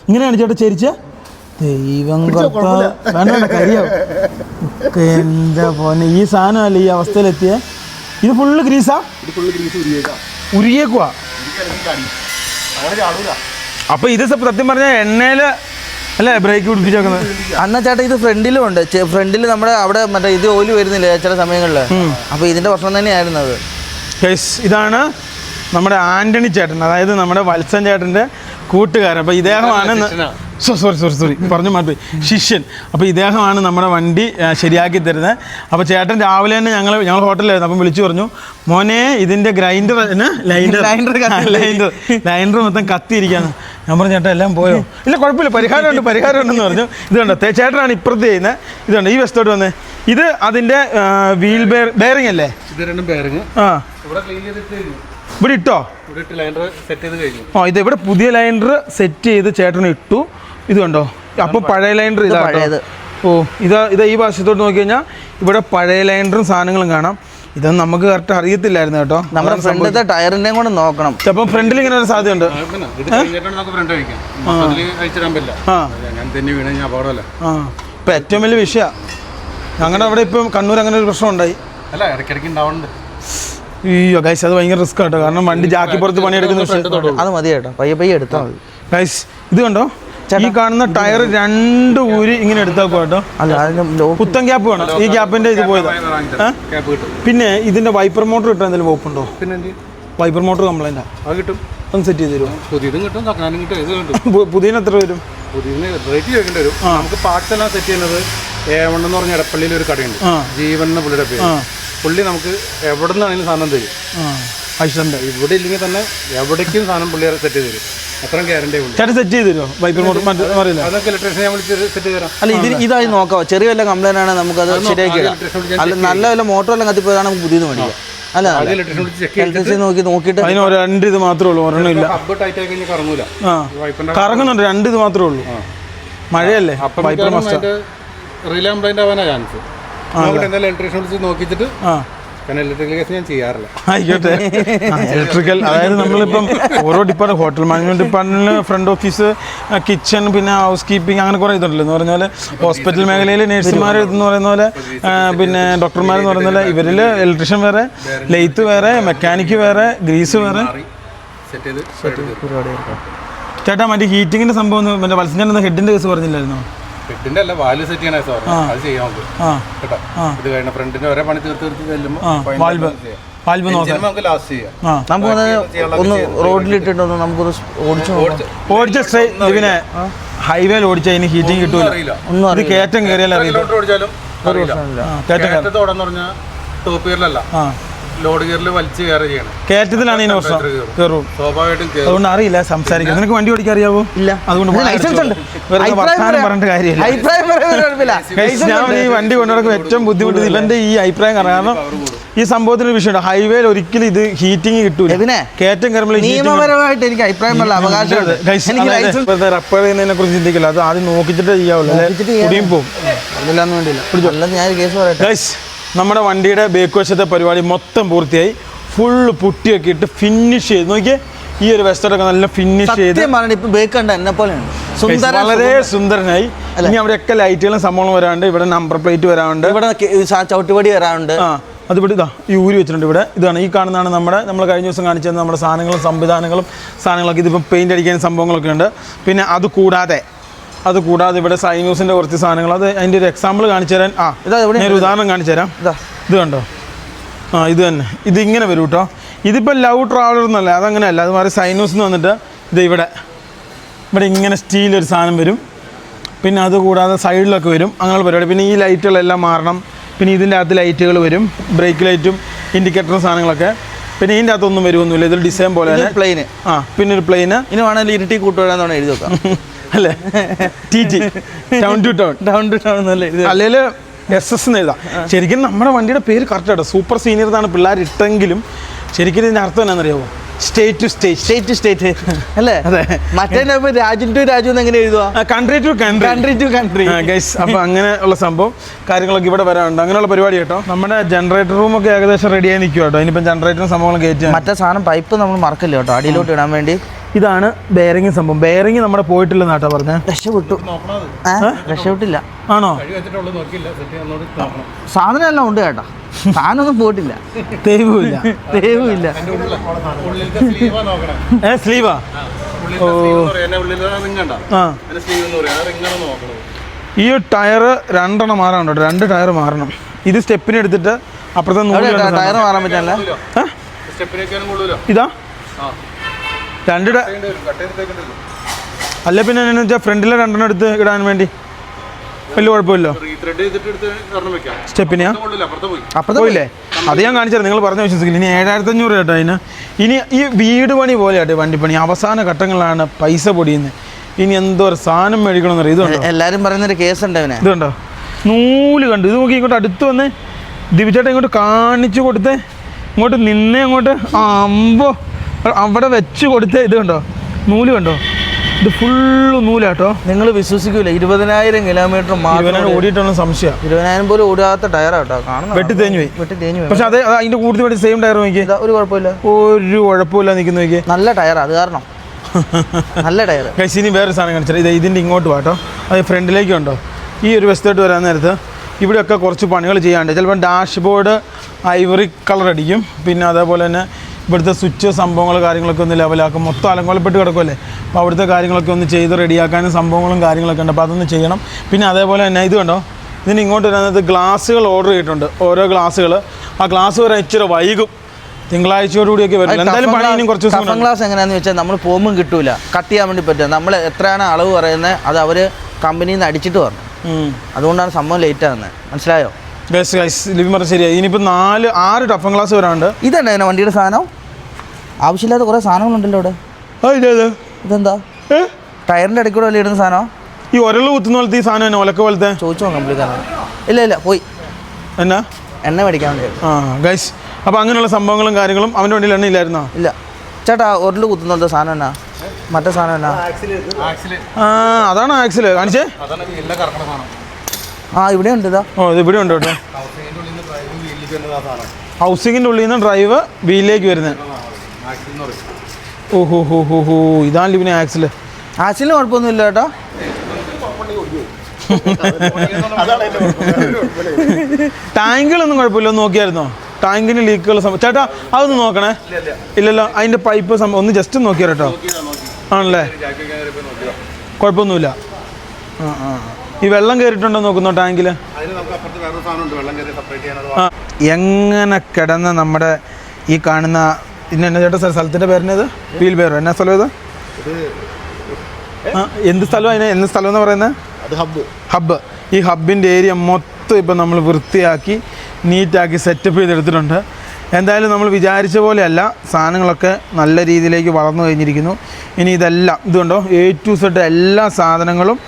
ഇങ്ങനെയാണ് ചേട്ടാ ചേരിച്ച. ദൈവം വേണ്ട കരിയോ? എന്താ പോന്നെ, ഈ സാധനമല്ല ഈ അവസ്ഥയിലെത്തിയ. ഇത് ഫുള്ള് ഗ്രീസാ? ഉരുകിയേക്കുവാ. അപ്പൊ ഇത് സത്യം പറഞ്ഞ എണ്ണയില് അല്ലേ ബ്രേക്ക് പിടിപ്പിച്ചേക്കുന്നത്? അന്ന ചേട്ടാ ഇത് ഫ്രണ്ടിലും ഉണ്ട്. ഫ്രണ്ടിൽ നമ്മുടെ അവിടെ മറ്റേ ഇത് ഓയിൽ വരുന്നില്ല ചില സമയങ്ങളിൽ. അപ്പൊ ഇതിന്റെ പ്രശ്നം തന്നെയായിരുന്നു അത്. ഇതാണ് നമ്മുടെ ആന്റണി ചേട്ടൻ, അതായത് നമ്മുടെ വത്സൻ ചേട്ടൻ്റെ കൂട്ടുകാരൻ. അപ്പോൾ ഇദ്ദേഹമാണ് സോറി പറഞ്ഞു മാറ്റി ശിഷ്യൻ. അപ്പോൾ ഇദ്ദേഹമാണ് നമ്മുടെ വണ്ടി ശരിയാക്കി തരുന്നത്. അപ്പോൾ ചേട്ടൻ രാവിലെ തന്നെ ഞങ്ങൾ ഹോട്ടലിലായിരുന്നു. അപ്പം വിളിച്ചു പറഞ്ഞു, മോനെ ഇതിൻ്റെ ഗ്രൈൻഡർ ലൈൻഡർ മൊത്തം കത്തിയിരിക്കാന്ന്. ഞാൻ പറഞ്ഞു, ചേട്ടാ എല്ലാം പോയോ? ഇല്ല കുഴപ്പമില്ല, പരിഹാരമുണ്ടെന്ന് പറഞ്ഞു. ഇതുണ്ട് ചേട്ടനാണ് ഇപ്പുറത്ത് ചെയ്യുന്നത്. ഇതുണ്ട് ഈ വശത്തോട്ട് വന്നേ. ഇത് അതിൻ്റെ വീൽ ബെയറിംഗ് അല്ലേ? ഇവിടെ ഇട്ടോ? ഇത് ഇവിടെ പുതിയ ലൈനർ സെറ്റ് ചെയ്ത് ചേട്ടന് ഇട്ടു. ഇത് കണ്ടോ? അപ്പോൾ പഴയ ലൈനർ ഇതാ. ഓ, ഇതാ ഈ വശത്തോട്ട് നോക്കി കഴിഞ്ഞാൽ ഇവിടെ പഴയ ലൈനറും സാധനങ്ങളും കാണാം. ഇതൊന്നും നമുക്ക് കറക്റ്റ് അറിയത്തില്ലായിരുന്നു കേട്ടോ. നമ്മുടെ ഫ്രണ്ടിലത്തെ ടയറിൻ്റെയും കൂടെ നോക്കണം. ചിലപ്പോൾ ഫ്രണ്ടിൽ ഇങ്ങനെ ഒരു സാധ്യതയുണ്ട്. ഇപ്പം ഏറ്റവും വലിയ വിഷയമാണ് ഞങ്ങളുടെ അവിടെ. ഇപ്പം കണ്ണൂർ അങ്ങനെ ഒരു പ്രശ്നം ഉണ്ടായി. അയ്യോ ഗൈസ്, അത് ഭയങ്കര റിസ്ക് ആട്ടോ. കാരണം വണ്ടി ജാക്കിപ്പുറത്ത് പണിയെടുക്കുന്ന വിഷയം. അത് മതി കേട്ടോ, പയ്യെ എടുത്താൽ മതി. ഗൈസ്, ഇത് കണ്ടോ? ഈ കാണുന്ന ടയർ 2 ഊരി ഇങ്ങനെ എടുത്താൽ കേട്ടോ. പുത്തൻ ക്യാപ്പ് വേണം. ഈ ക്യാപ്പിന്റെ ഇത് പോയത്. പിന്നെ ഇതിന്റെ വൈപ്പർ മോട്ടർ കിട്ടാൻ എന്തെങ്കിലും വകുപ്പുണ്ടോ? വൈപ്പർ മോട്ടർ കംപ്ലൈന്റ് കിട്ടും, ഒന്ന് സെറ്റ് ചെയ്ത് തരുമോ? പുതിയതിന് എത്ര വരും? നമുക്ക് പാർട്സ് എല്ലാം സെറ്റ് ചെയ്യുന്നത് A1 എന്ന് പറഞ്ഞ എടപ്പള്ളിയിൽ ഒരു കടയുണ്ട്, ജീവൻ എന്ന പുള്ളിയുടെ പേര്. പുള്ളി നമുക്ക് എവിടെ നിന്നാണെങ്കിലും സാധനം തരും. ഇവിടെ ഇല്ലെങ്കിൽ തന്നെ എവിടേക്കും സാധനം പുള്ളി സെറ്റ് ചെയ്ത് തരും. അത്രയും ഗ്യാരണ്ടി ഉണ്ട്. സെറ്റ് ചെയ്ത് തരുമോ? വൈപ്പർ മോട്ടർ അതൊക്കെ ഇലക്ട്രീഷ്യനെ വിളിച്ച് സെറ്റ് ചെയ്ത് തരാം. അല്ല, ഇതായി നോക്കാം. ചെറിയ വല്ല കംപ്ലൈന്റ് ആണ് നമുക്കത് ശരിയാക്കി. അല്ല, നല്ല വല്ല മോട്ടറെല്ലാം കത്തിപ്പോയതാണ് നമുക്ക് പുതിയത് മേടിക്കാം. അല്ല ആദ്യം ഇലക്ട്രീഷ്യൻ വിളിച്ച് ചെക്ക് ഇലക്ട്രിസിറ്റി നോക്കിയിട്ട് അതിന് ഒരു 2 ഇത് മാത്രമേ ഉള്ളൂ, ഒരെണ്ണം ഇല്ല. ഹബ്ബ് ടൈറ്റ് ആയി കഴിഞ്ഞാൽ കറങ്ങൂല. കറങ്ങുന്നുണ്ട്, 2 ഇത് മാത്രമേ ഉള്ളൂ. മഴയല്ലേ, റിലേ കംപ്ലൈന്റ് ആവാനാ ചാൻസ്. എന്തായാലും ഇലക്ട്രീഷ്യൻ വിളിച്ച് നോക്കിയിട്ട്, കാരണം ഇലക്ട്രിക്കൽ കേസ് ഞാൻ ചെയ്യാറില്ല. ആയിക്കോട്ടെ. ഇലക്ട്രിക്കൽ, അതായത് നമ്മളിപ്പം ഓരോ ഡിപ്പാർട്ട്മെന്റ്, ഹോട്ടൽ മാനേജ്മെന്റ് ഡിപ്പാർട്ട്മെന്റിൽ ഫ്രണ്ട് ഓഫീസ്, കിച്ചൺ, പിന്നെ ഹൗസ് കീപ്പിംഗ്, അങ്ങനെ കുറേ ഇതുണ്ടല്ലോ. എന്ന് പറഞ്ഞ പോലെ ഹോസ്പിറ്റൽ മേഖലയിൽ നഴ്സുമാർ എന്ന് പറയുന്ന പോലെ, പിന്നെ ഡോക്ടർമാരെന്ന് പറയുന്ന പോലെ, ഇവരിൽ ഇലക്ട്രീഷ്യൻ വേറെ, ലെയ്ത്ത് വേറെ, മെക്കാനിക്ക് വേറെ, ഗ്രീസ് വേറെ. ചേട്ടാ മറ്റേ ഹീറ്റിങ്ങിന്റെ സംഭവം മറ്റേ വത്സൻ ഹെഡിന്റെ കേസ് പറഞ്ഞില്ലായിരുന്നോ? ഹെഡിന്റെ അല്ല, വാൽവ് സെറ്റ് ചെയ്യണേ സാർ, അത് ചെയ്യാൻ കേട്ടോ. ഇത് കഴിഞ്ഞ ഫ്രണ്ടിന്റെ ഒരേ പണി തീർത്ത് നമുക്ക് ലാസ്റ്റ് ചെയ്യാം. ഒന്ന് റോഡിലിട്ടിട്ടൊന്ന് നമുക്കൊന്ന് ഓടിച്ച ഇതിനെ ഹൈവേയിൽ ഓടിച്ച അതിന് ഹീറ്റിംഗ് കിട്ടൂല. ഇത് കയറ്റം കയറിയാലും അറിയില്ല. ടോപ്പ് ഗിയറിലല്ല, ലോഡ് ഗിയറിൽ വലിച്ച് കയറി ചെയ്യണം. കയറ്റത്തിലാണ് ഇതിന് പ്രശ്നം, കയറും സ്വാഭാവികമായിട്ടും. അതുകൊണ്ട് അറിയില്ല സംസാരിക്കാം. നിനക്ക് വണ്ടി ഓടിക്കാൻ അറിയാവോ? ഇല്ല. അതുകൊണ്ട് പറഞ്ഞിട്ട് കാര്യമില്ല. ഞാൻ ഈ വണ്ടി കൊണ്ടുനടക്കുമ്പോൾ ഏറ്റവും ബുദ്ധിമുട്ട് ഇവന്റെ ഈ അഭിപ്രായം. കാരണം ഈ സംഭവത്തിന് ഒരു വിഷയമുണ്ട്. ഹൈവേയിൽ ഒരിക്കലും ഇത് ഹീറ്റിംഗ് കിട്ടൂല. കയറ്റം കയറുമ്പോൾ നിയമപരമായിട്ട് എനിക്ക് അഭിപ്രായമുള്ള അവകാശം റബ്ബർ ചെയ്യുന്നതിനെ കുറിച്ച് ചിന്തിക്കില്ല. അത് ആദ്യം നോക്കിച്ചിട്ട് ചെയ്യാവുള്ളൂ, കുടിയും പോകും. അതില്ലാന്ന് വേണ്ടിയില്ല. നമ്മുടെ വണ്ടിയുടെ ബേക്ക് വശത്തെ പരിപാടി മൊത്തം പൂർത്തിയായി. ഫുള്ള് പുട്ടിയൊക്കെ ഇട്ട് ഫിനിഷ് ചെയ്ത് നോക്കിയേ. ഈ ഒരു വെസ്റ്റൊക്കെ നല്ല ഫിനിഷ് ചെയ്ത് വളരെ സുന്ദരനായി. ഇനി അവിടെയൊക്കെ ലൈറ്റുകളും സംഭവങ്ങളും വരാറുണ്ട്. ഇവിടെ നമ്പർ പ്ലേറ്റ് വരാറുണ്ട്, ഇവിടെ ചവിട്ടുപടി വരാറുണ്ട്. അതുപടി ഇതാ ഈ ഊരി വെച്ചിട്ടുണ്ട്. ഇവിടെ ഇതാണ്, ഈ കാണുന്നതാണ് നമ്മൾ കഴിഞ്ഞ ദിവസം കാണിച്ചത് നമ്മുടെ സാധനങ്ങളും സംവിധാനങ്ങളും സാധനങ്ങളൊക്കെ. ഇതിപ്പോൾ പെയിൻ്റ് അടിക്കുന്ന സംഭവങ്ങളൊക്കെ ഉണ്ട്. പിന്നെ അതുകൂടാതെ ഇവിടെ സൈനൂസിൻ്റെ കുറച്ച് സാധനങ്ങൾ, അത് അതിൻ്റെ ഒരു എക്സാമ്പിൾ കാണിച്ചു തരാൻ. ഞാനൊരു ഉദാഹരണം കാണിച്ചു തരാം. ഇത് കണ്ടോ, ഇത് തന്നെ. ഇതിങ്ങനെ വരും കേട്ടോ. ഇതിപ്പോൾ ലവ് ട്രാവലർ എന്നല്ല, അതങ്ങനെയല്ല. അത് മാറി സൈനൂസ് എന്ന് വന്നിട്ട് ഇത് ഇവിടെ ഇങ്ങനെ സ്റ്റീലൊരു സാധനം വരും. പിന്നെ അതുകൂടാതെ സൈഡിലൊക്കെ വരും, അങ്ങനെയുള്ള പരിപാടി. പിന്നെ ഈ ലൈറ്റുകളെല്ലാം മാറണം. പിന്നെ ഇതിൻ്റെ അകത്ത് ലൈറ്റുകൾ വരും, ബ്രേക്ക് ലൈറ്റും ഇൻഡിക്കേറ്ററും സാധനങ്ങളൊക്കെ. പിന്നെ ഇതിൻ്റെ അകത്തൊന്നും വരുമൊന്നുമില്ല, ഇതൊരു ഡിസൈൻ പോലെ പ്ലെയിന്. പിന്നെ ഒരു പ്ലെയിന്. ഇനി വേണമെങ്കിൽ ഇരുട്ടി കൂട്ടുവരാന്ന് എഴുതി വെക്കാം അല്ലേ? ടൗൺ ടു ടൗൺ എന്നല്ലേ, അല്ലെങ്കിൽ SS എന്ന് എഴുതാം. ശരിക്കും നമ്മുടെ വണ്ടിയുടെ പേര് കറക്റ്റ് ആട്ടോ, സൂപ്പർ സീനിയർ എന്നാണ് പിള്ളേർ ഇട്ടെങ്കിലും ശരിക്കും ഇതിൻ്റെ അർത്ഥം എന്നാണെന്നറിയാമോ? സ്റ്റേറ്റ് ടു സ്റ്റേറ്റ് അല്ലേ? അതെ. മറ്റേ രാജ്യം ടു രാജ്യം എങ്ങനെ എഴുതുക? Country to country. അപ്പോൾ അങ്ങനെ ഉള്ള സംഭവം കാര്യങ്ങളൊക്കെ ഇവിടെ വരാറുണ്ട്. അങ്ങനെയുള്ള പരിപാടി കേട്ടോ. നമ്മുടെ ജനറേറ്റർ റൂമൊക്കെ ഏകദേശം റെഡിയായി നിൽക്കും കേട്ടോ. ഇനിയിപ്പം ജനറേറ്ററും സംഭവങ്ങളും കയറ്റി മറ്റേ സാധനം പൈപ്പ് നമ്മൾ മറക്കല്ലോ കേട്ടോ, അടിയിലോട്ട് ഇടാൻ വേണ്ടി. ഇതാണ് ബെയറിംഗ് സംഭവം. ബെയറിംഗ് നമ്മുടെ പോയിട്ടില്ല നാട്ടാ പറഞ്ഞേ. രക്ഷപ്പെട്ടില്ല. ആണോ? സാധനം എല്ലാം ഉണ്ട് കേട്ടോ, സാധനമൊന്നും പോയിട്ടില്ല. തേവുമില്ല. സ്ലീവാ? ഈ ടയറ് 2 മാറാനുണ്ടോ? 2 ടയർ മാറണം. ഇത് സ്റ്റെപ്പിന് എടുത്തിട്ട് അപ്പുറത്തെ ടയർ മാറാൻ പറ്റില്ല. ഇതാ 2 അല്ല. പിന്നെ എന്നു വെച്ചാൽ ഫ്രണ്ടിലെ 2 എടുത്ത് ഇടാൻ വേണ്ടി വലിയ കുഴപ്പമില്ലോ. സ്റ്റെപ്പിനെയാ പോയില്ലേ? അത് ഞാൻ കാണിച്ചാൽ നിങ്ങൾ പറഞ്ഞ വിശ്വസിക്കില്ല. ഇനി 7500 കേട്ടോ അതിന്. ഇനി ഈ വീട് പണി പോലെ ആട്ടെ വണ്ടിപ്പണി, അവസാന ഘട്ടങ്ങളിലാണ് പൈസ പൊടിയുന്നത്. ഇനി എന്തോ ഒരു സാധനം മേടിക്കണമെന്ന് അറിയാം. ഇതുണ്ടോ, എല്ലാവരും പറയുന്നൊരു കേസുണ്ട്. ഇതുണ്ടോ നൂല് കണ്ടു. ഇത് നോക്കി ഇങ്ങോട്ട് അടുത്ത് വന്ന് ദിവിച്ചേട്ടൻ ഇങ്ങോട്ട് കാണിച്ചു കൊടുത്തേ, ഇങ്ങോട്ട് നിന്നേ, അങ്ങോട്ട് അമ്പോ അവിടെ വെച്ച് കൊടുത്തേ. ഇത് കണ്ടോ നൂല് കണ്ടോ, ഇത് ഫുള്ള് നൂലാട്ടോ. നിങ്ങൾ വിശ്വസിക്കൂല, 20,000 കിലോമീറ്റർ മാത്രം ഓടിയിട്ടുള്ള സംശയം. 20,000 പോലും ഓടാത്ത ടയറാട്ടോ. കാണുന്നത് വെട്ടി തേഞ്ഞു പോയി. പക്ഷെ അത് അതിന്റെ കൂടുതൽ വേണ്ടി സെയിം ടയർ നോക്കി, ഒരു കുഴപ്പമില്ല നിൽക്കുന്ന നോക്കി. നല്ല ടയർ, അത് കാരണം നല്ല ടയർ. ഇനി വേറൊരു സാധനം കാണിച്ചാൽ ഇതിൻ്റെ ഇങ്ങോട്ട് വാട്ടോ, അത് ഫ്രണ്ടിലേക്ക് ഉണ്ടോ. ഈ ഒരു വശത്തോട്ട് വരാൻ നേരത്ത് ഇവിടെയൊക്കെ കുറച്ച് പണികൾ ചെയ്യാണ്ട്. ചിലപ്പോൾ ഡാഷ്ബോർഡ് ഐവറി കളർ അടിക്കും. പിന്നെ അതേപോലെ തന്നെ ഇവിടുത്തെ സ്വിച്ച് സംഭവങ്ങൾ കാര്യങ്ങളൊക്കെ ഒന്ന് ലെവലാക്കും. മൊത്തം അലങ്കോലപ്പെട്ട് കിടക്കുമല്ലേ. അപ്പോൾ അവിടുത്തെ കാര്യങ്ങളൊക്കെ ഒന്ന് ചെയ്ത് റെഡിയാക്കാനും സംഭവങ്ങളും കാര്യങ്ങളൊക്കെ ഉണ്ട്. അപ്പോൾ അതൊന്ന് ചെയ്യണം. പിന്നെ അതേപോലെ തന്നെ ഇത് കണ്ടോ, ഇതിന് ഇങ്ങോട്ട് വരുന്നത് ഗ്ലാസ്സുകൾ ഓർഡർ ചെയ്തിട്ടുണ്ട്. ഓരോ ഗ്ലാസ്സുകൾ, ആ ഗ്ലാസ് വരാൻ ഇച്ചിരി വൈകും. തിങ്കളാഴ്ചയോടുകൂടിയൊക്കെ വരും. എന്തായാലും പണി ഇനി കുറച്ച് ദിവസം. ഗ്ലാസ് എങ്ങനെയാണെന്ന് വെച്ചാൽ നമ്മൾ പോകുമ്പോൾ കിട്ടൂല, കട്ട് ചെയ്യാൻ വേണ്ടി പറ്റുക. നമ്മൾ എത്രയാണ് അളവ് പറയുന്നത് അത് അവർ കമ്പനിയിൽ നിന്ന് അടിച്ചിട്ട് പറഞ്ഞു. അതുകൊണ്ടാണ് സംഭവം ലേറ്റ് ആകുന്നത്, മനസ്സിലായോ? ശരിയായി. ഇനിയിപ്പോൾ 4-6 ടഫൻ ഗ്ലാസ് വരാനുണ്ട്. ഇതന്നെ അതിനെ വണ്ടിയുടെ സാധനം. ആവശ്യമില്ലാത്ത കുറേ സാധനങ്ങളുണ്ടല്ലോ ഇവിടെ. ഇതെന്താ ടയറിൻ്റെ ഇടയ്ക്ക് കൂടെ ഇടുന്ന സാധനം? ഈ ഒരള് കുത്തുന്ന പോലത്തെ ഈ സാധനം തന്നെ, ഒലക്ക പോലത്തെ. ചോദിച്ചോ കംപ്ലീറ്റ്. ഇല്ല പോയി എന്നാ എണ്ണ മേടിക്കാൻ വേണ്ടി. ഗൈസ് അപ്പോൾ അങ്ങനെയുള്ള സംഭവങ്ങളും കാര്യങ്ങളും അവൻ്റെ വണ്ടിയിൽ എണ്ണയില്ലായിരുന്നോ? ഇല്ല ചേട്ടാ ഉരുള് കുത്തുന്നുണ്ട് സാധനം എന്നാ മറ്റേ സാധനം എന്നാ അതാണ് ആക്സിൽ കാണിച്ചേ. ആ ഇവിടെ ഉണ്ട് ഇതാ. ഓ ഇത് ഇവിടെ ഉണ്ട് കേട്ടോ. ഹൗസിങ്ങിൻ്റെ ഉള്ളിൽ നിന്ന് ഡ്രൈവ് വീലിലേക്ക് വരുന്നത്. ഓഹോ ഹോ ഹോ ഹോ ഇതാണല്ലോ പിന്നെ ആക്സിൽ. ആക്സിലിന് കുഴപ്പമൊന്നുമില്ല കേട്ടോ. ടാങ്കിലൊന്നും കുഴപ്പമില്ല. ഒന്ന് നോക്കിയായിരുന്നോ ടാങ്കിന് ലീക്കുകൾ? ചേട്ടാ അതൊന്ന് നോക്കണേ. ഇല്ലല്ലോ അതിൻ്റെ പൈപ്പ് ഒന്ന് ജസ്റ്റ് നോക്കിയാ കേട്ടോ. ആണല്ലേ, കുഴപ്പമൊന്നുമില്ല. ഈ വെള്ളം കയറിയിട്ടുണ്ടോ നോക്കുന്നോ ടാങ്കിൽ? എങ്ങനെ കിടന്ന നമ്മുടെ ഈ കാണുന്ന എന്നാ ചേട്ടാ സ്ഥലത്തിൻ്റെ പേരിനത്? വീൽ ബെയറോ എന്നാ സ്ഥലം ഇത്? എന്ത് സ്ഥലം അതിന്? എന്ത് സ്ഥലം എന്ന് പറയുന്നത്? ഹബ്ബ്. ഈ ഹബ്ബിൻ്റെ ഏരിയ മൊത്തം ഇപ്പം നമ്മൾ വൃത്തിയാക്കി നീറ്റാക്കി സെറ്റപ്പ് ചെയ്തെടുത്തിട്ടുണ്ട്. എന്തായാലും നമ്മൾ വിചാരിച്ച പോലെയല്ല, സാധനങ്ങളൊക്കെ നല്ല രീതിയിലേക്ക് വളർന്നു കഴിഞ്ഞിരിക്കുന്നു. ഇനി ഇതെല്ലാം ഇതുണ്ടോ A to Z എല്ലാ സാധനങ്ങളും